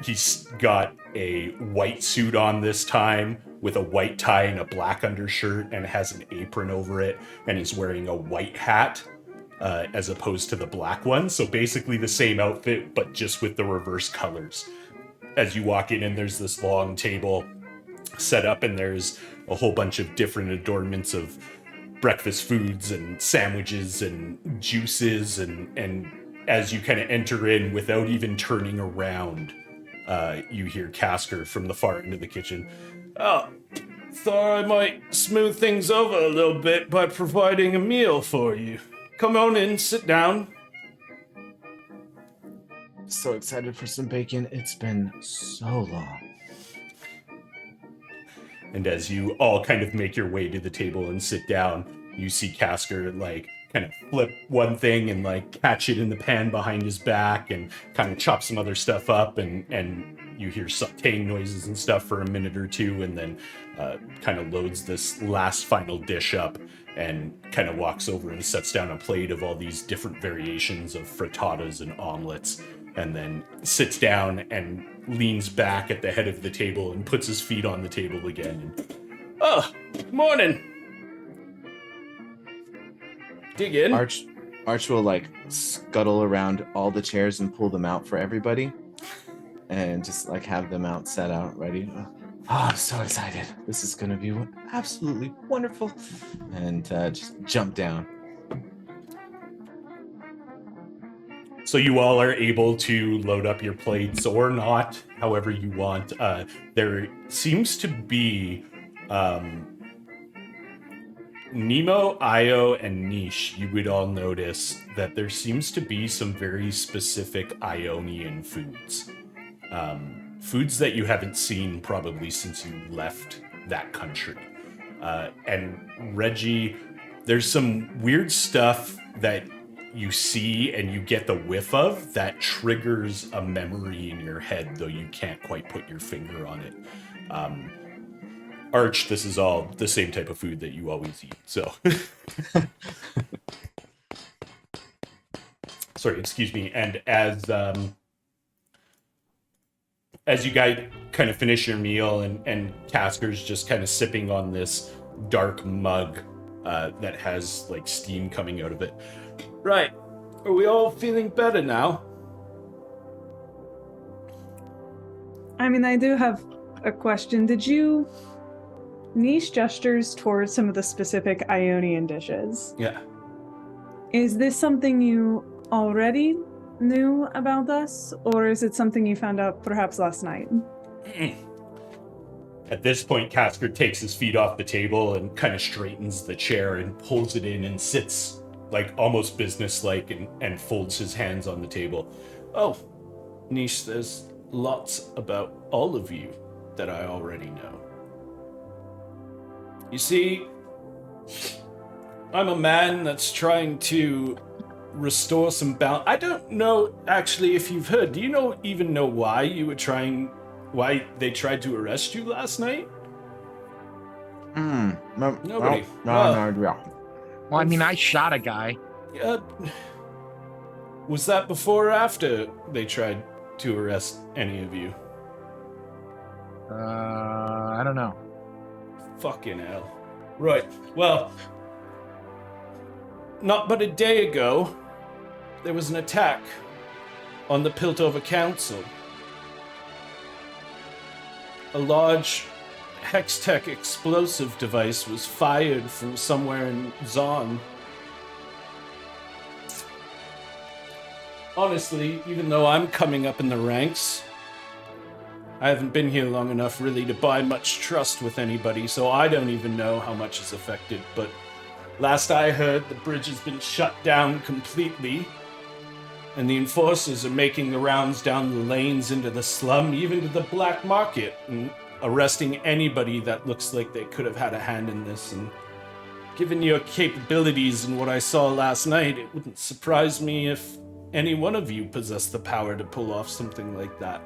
He's got a white suit on this time with a white tie and a black undershirt, and has an apron over it, and is wearing a white hat as opposed to the black one. So basically the same outfit, but just with the reverse colors. As you walk in, and there's this long table set up, and there's a whole bunch of different adornments of breakfast foods and sandwiches and juices, and as you kind of enter in without even turning around, you hear Casker from the far end of the kitchen. Oh, thought I might smooth things over a little bit by providing a meal for you. Come on in, sit down. So excited for some bacon. It's been so long. And as you all kind of make your way to the table and sit down, you see Casker like kind of flip one thing and like catch it in the pan behind his back and kind of chop some other stuff up, and you hear sauteing noises and stuff for a minute or two, and then kind of loads this last final dish up and kind of walks over and sets down a plate of all these different variations of frittatas and omelets, and then sits down and leans back at the head of the table and puts his feet on the table again. And, oh, morning. Dig in. Arch will like scuttle around all the chairs and pull them out for everybody, and just like have them out, set out, ready. Oh, I'm so excited. This is gonna be absolutely wonderful. And just jump down. So you all are able to load up your plates or not, however you want. There seems to be Nemo, Io, and Niche. You would all notice that there seems to be some very specific Ionian foods. Foods that you haven't seen probably since you left that country. And Reggie, there's some weird stuff that you see and you get the whiff of that triggers a memory in your head, though you can't quite put your finger on it. Arch, this is all the same type of food that you always eat, so. Sorry, excuse me. And as you guys kind of finish your meal, and Casker's just kind of sipping on this dark mug that has like steam coming out of it. Right. Are we all feeling better now? I mean, I do have a question. Did you... Niche gestures towards some of the specific Ionian dishes. Yeah. Is this something you already knew about us, or is it something you found out perhaps last night? At this point, Casker takes his feet off the table and kind of straightens the chair and pulls it in and sits like almost businesslike and folds his hands on the table. Oh, Niche, there's lots about all of you that I already know. You see, I'm a man that's trying to restore some balance. I don't know, actually, if you've heard. Do you even know why why they tried to arrest you last night? Nobody. No. Well, I mean, I shot a guy. Was that before or after they tried to arrest any of you? I don't know. Fucking hell. Right. Well, not but a day ago, there was an attack on the Piltover Council. A large Hextech explosive device was fired from somewhere in Zon. Honestly, even though I'm coming up in the ranks, I haven't been here long enough really to buy much trust with anybody, so I don't even know how much is affected. But last I heard, the bridge has been shut down completely, and the enforcers are making the rounds down the lanes into the slum, even to the black market, and arresting anybody that looks like they could have had a hand in this. And given your capabilities and what I saw last night, it wouldn't surprise me if any one of you possessed the power to pull off something like that.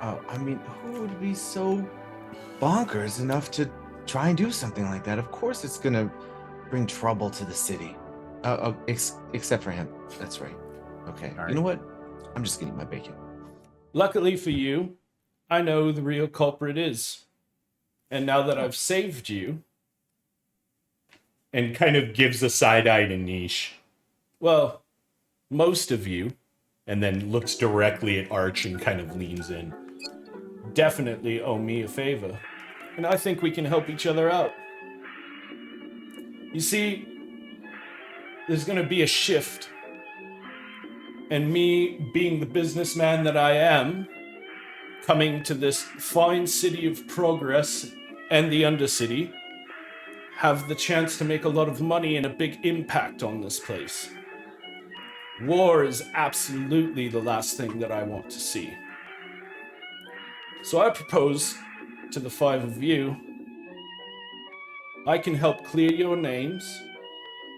Oh, I mean, who would be so bonkers enough to try and do something like that? Of course it's gonna bring trouble to the city. Except for him. That's right. Okay. All You know right. what? I'm just gonna eat my bacon. Luckily for you, I know who the real culprit is. And now that I've saved you, And kind of gives a side eye to Niche, well, most of you, and then looks directly at Arch and kind of leans in. definitely owe me a favor. And I think we can help each other out. You see, there's going to be a shift. And me, being the businessman that I am, coming to this fine city of progress and the Undercity, have the chance to make a lot of money and a big impact on this place. War is absolutely the last thing that I want to see. So I propose to the 5 of you, I can help clear your names,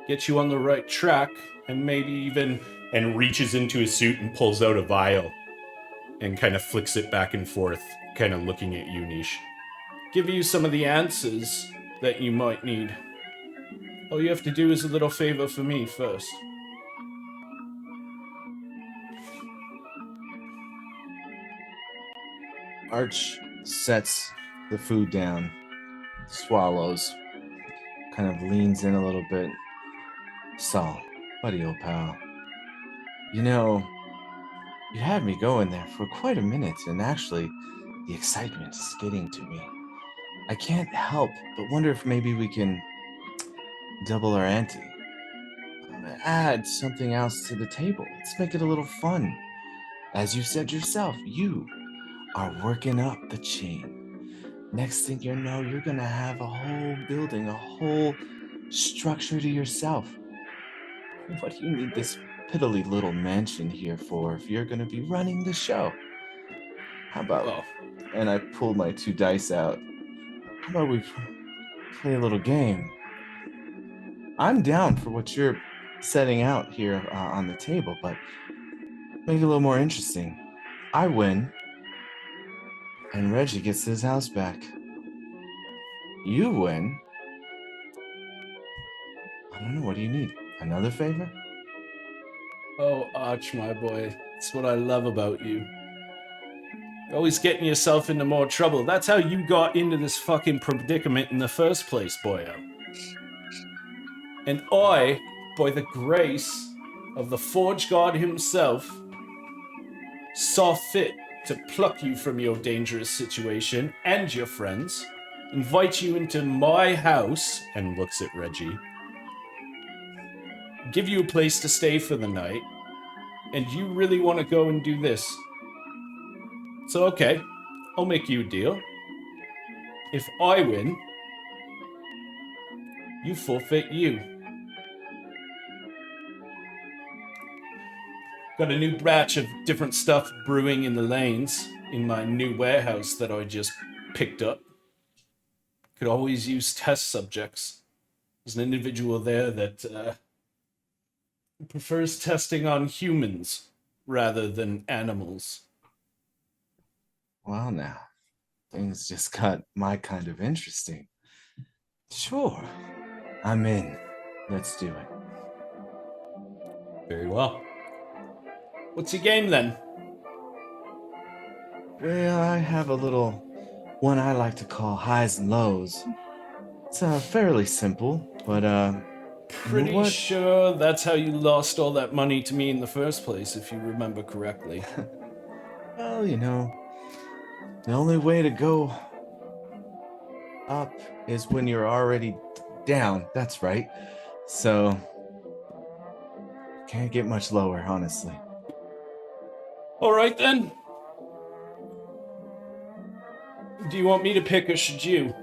get you on the right track, and maybe even... And reaches into his suit and pulls out a vial and kind of flicks it back and forth, kind of looking at you, Niche. give you some of the answers that you might need. All you have to do is a little favor for me first. Arch sets the food down, swallows, kind of leans in a little bit. Saul, buddy, old pal. You know, you had me going there for quite a minute, and actually, the excitement is getting to me. I can't help but wonder if maybe we can double our ante. Add something else to the table. Let's make it a little fun. As you said yourself, you are working up the chain. Next thing you know, you're gonna have a whole building, a whole structure to yourself. What do you need this piddly little mansion here for if you're gonna be running the show? How about, Oh, and I pulled my 2 dice out. How about we play a little game? I'm down for what you're setting out here on the table, but make it a little more interesting. I win, and Reggie gets his house back. You win. I don't know, what do you need? Another favor? oh, Arch, my boy. That's what I love about you. You're always getting yourself into more trouble. That's how you got into this fucking predicament in the first place, boyo. And I, by the grace of the Forge God himself, saw fit to pluck you from your dangerous situation and your friends, invite you into my house, And looks at Reggie. give you a place to stay for the night, and you really want to go and do this. So okay, I'll make you a deal. If I win, you forfeit you. Got a new batch of different stuff brewing in the lanes in my new warehouse that I just picked up. Could always use test subjects. There's an individual there that prefers testing on humans rather than animals. Well, now, things just got my kind of interesting. Sure, I'm in. Let's do it. Very well. What's your game then? Well, I have a little one I like to call highs and lows. It's fairly simple, but Pretty what? sure that's how you lost all that money to me in the first place, if you remember correctly. Well, you know, the only way to go up is when you're already down. That's right. So, can't get much lower, honestly. All right then. Do you want me to pick or should you?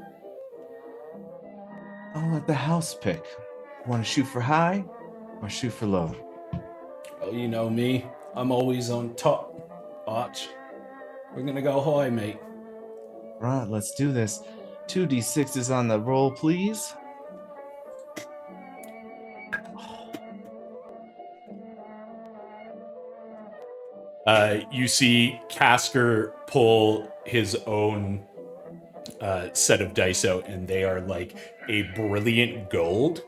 I'll let the house pick. Want to shoot for high or shoot for low? Oh, you know me. I'm always on top, Arch. We're gonna go high, mate. Right, let's do this. 2d6s on the roll, please. You see Casker pull his own set of dice out, and they are like a brilliant gold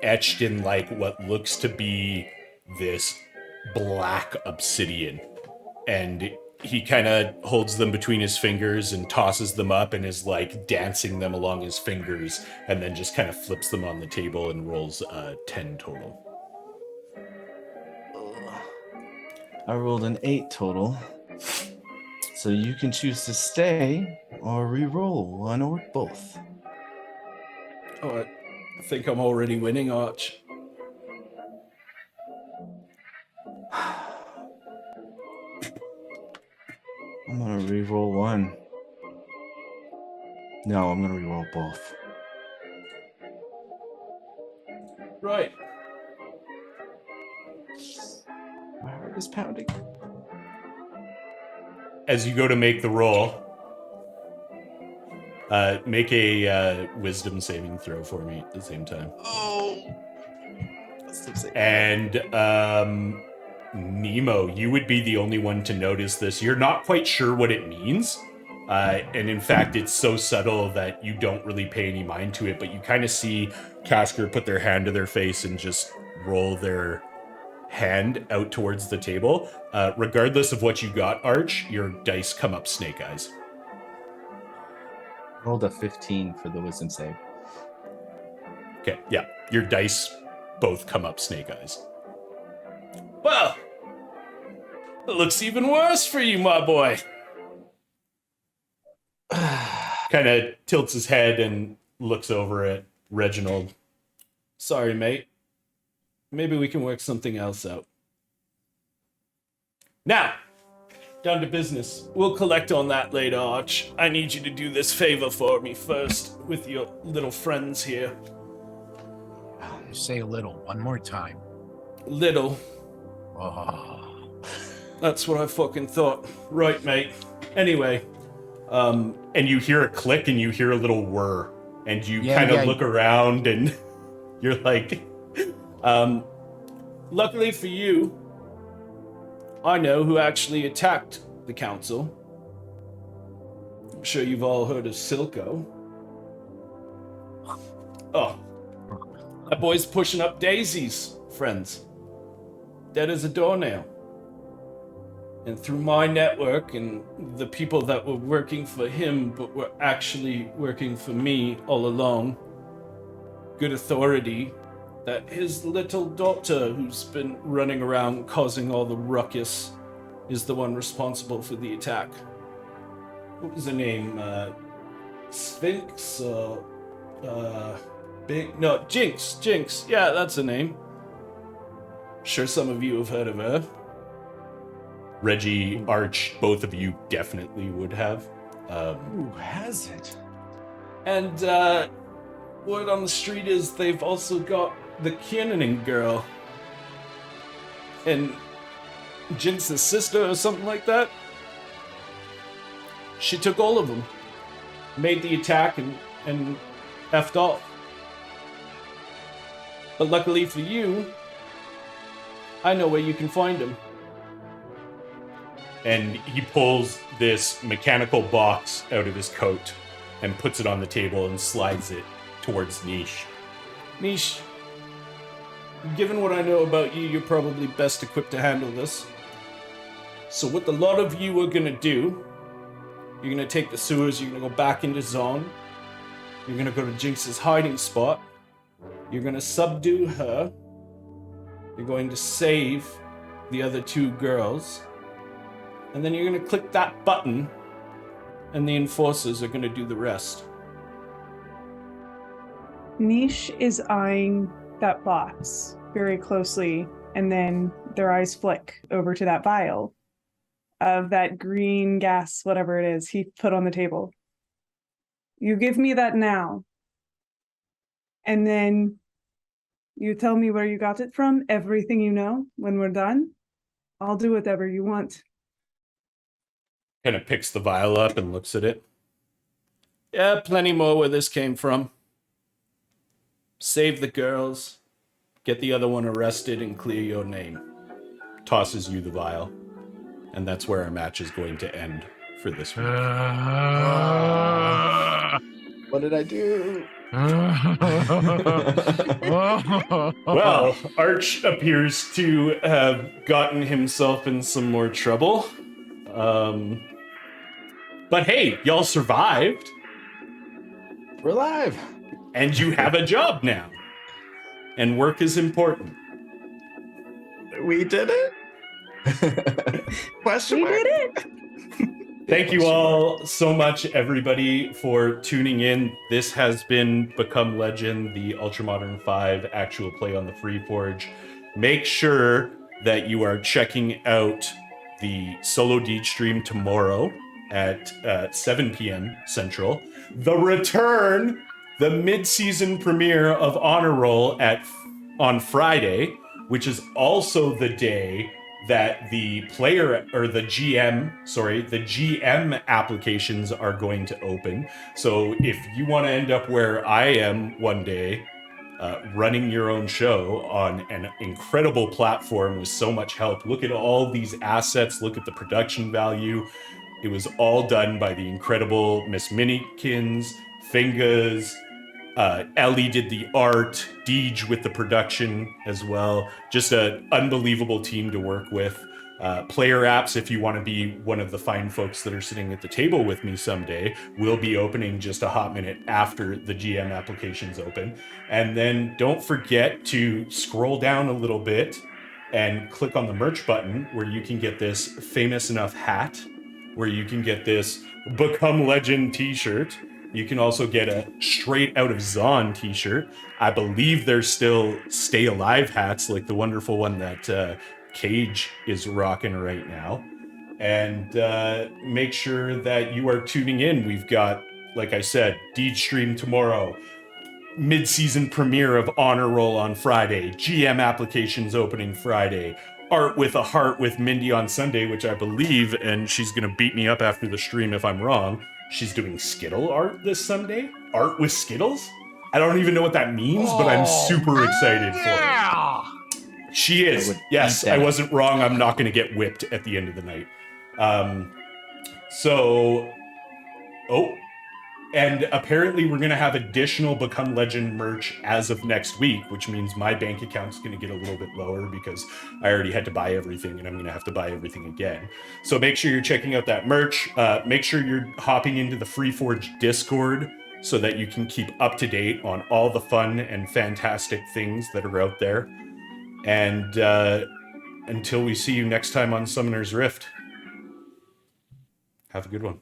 etched in like what looks to be this black obsidian. And he kind of holds them between his fingers and tosses them up and is like dancing them along his fingers, and then just kind of flips them on the table and rolls 10 total. I rolled an 8 total. So you can choose to stay or re-roll one or both. Oh, I think I'm already winning, Arch. I'm gonna re-roll one. No, I'm gonna re-roll both. Right. My heart is pounding. As you go to make the roll, make a wisdom saving throw for me at the same time. Oh. And Nemo, you would be the only one to notice this. You're not quite sure what it means. And in fact, it's so subtle that you don't really pay any mind to it, but you kind of see Casker put their hand to their face and just roll their hand out towards the table. Regardless of what you got, Arch, your dice come up snake eyes. Rolled a 15 for the wisdom save. Okay, yeah, your dice both come up snake eyes. Well, it looks even worse for you, my boy. Kind of tilts his head and looks over at Reginald. Sorry, mate. Maybe we can work something else out. Now, down to business. We'll collect on that later, Arch. I need you to do this favor for me first with your little friends here. Say a little one more time. Little. Oh. That's what I fucking thought. Right, mate. Anyway, And you hear a click and you hear a little whir, and you Yeah, kind of yeah. look around and you're like, luckily for you, I know who actually attacked the council. I'm sure you've all heard of Silco. Oh, that boy's pushing up daisies, friends. Dead as a doornail. And through my network and the people that were working for him but were actually working for me all along, good authority that his little daughter, who's been running around causing all the ruckus, is the one responsible for the attack. What was her name? Sphinx or Jinx. Jinx. Yeah, that's her name. Sure some of you have heard of her. Reggie, Arch, both of you definitely would have. Who hasn't? And word on the street is they've also got the Kiernan girl. And Jinx's sister or something like that. She took all of them. Made the attack and effed off. But luckily for you, I know where you can find them. And he pulls this mechanical box out of his coat and puts it on the table and slides it towards Niche. Niche, given what I know about you, you're probably best equipped to handle this. So what a lot of you are gonna do, you're gonna take the sewers, you're gonna go back into zone, you're gonna go to Jinx's hiding spot, you're gonna subdue her, you're going to save the other two girls, and then you're gonna click that button, and the enforcers are gonna do the rest. Niche is eyeing that box very closely, and then their eyes flick over to that vial of that green gas, whatever it is, he put on the table. You give me that now. And then you tell me where you got it from, everything you know. When we're done, I'll do whatever you want. Kind of picks the vial up and looks at it. Yeah, plenty more where this came from. Save the girls, get the other one arrested, and clear your name. Tosses you the vial. And that's where our match is going to end for this week. What did I do? Well, Arch appears to have gotten himself in some more trouble. But hey, y'all survived. We're live. And you have a job now. And work is important. We did it. Question We mark? did it! Thank you all so much, everybody, for tuning in. This has been Become Legend, the Ultramodern 5 actual play on the Freeforge. Make sure that you are checking out the Solo Deed stream tomorrow at 7 p.m. Central. The return, the mid-season premiere of Honor Roll on Friday, which is also the day that the GM applications are going to open. So if you want to end up where I am one day, running your own show on an incredible platform with so much help, look at all these assets, look at the production value. It was all done by the incredible Miss Minikins, Fingas, Ellie did the art, Deej with the production as well. Just an unbelievable team to work with. Player apps, if you want to be one of the fine folks that are sitting at the table with me someday, will be opening just a hot minute after the GM applications open. And then don't forget to scroll down a little bit and click on the merch button where you can get this famous enough hat, where you can get this Become Legend t-shirt. You can also get a Straight Out of Zon t-shirt. I believe there's still Stay Alive hats, like the wonderful one that Cage is rocking right now. And make sure that you are tuning in. We've got, like I said, Deed stream tomorrow, mid-season premiere of Honor Roll on Friday, GM applications opening Friday, Art with a Heart with Mindy on Sunday, which I believe, and she's going to beat me up after the stream if I'm wrong, she's doing Skittle art this Sunday? Art with Skittles? I don't even know what that means, but I'm super excited for it. She is. Yes, I wasn't wrong. I'm not going to get whipped at the end of the night. And apparently we're going to have additional Become Legend merch as of next week, which means my bank account's going to get a little bit lower because I already had to buy everything and I'm going to have to buy everything again. So make sure you're checking out that merch. Make sure you're hopping into the Freeforge Discord so that you can keep up to date on all the fun and fantastic things that are out there. And until we see you next time on Summoner's Rift, have a good one.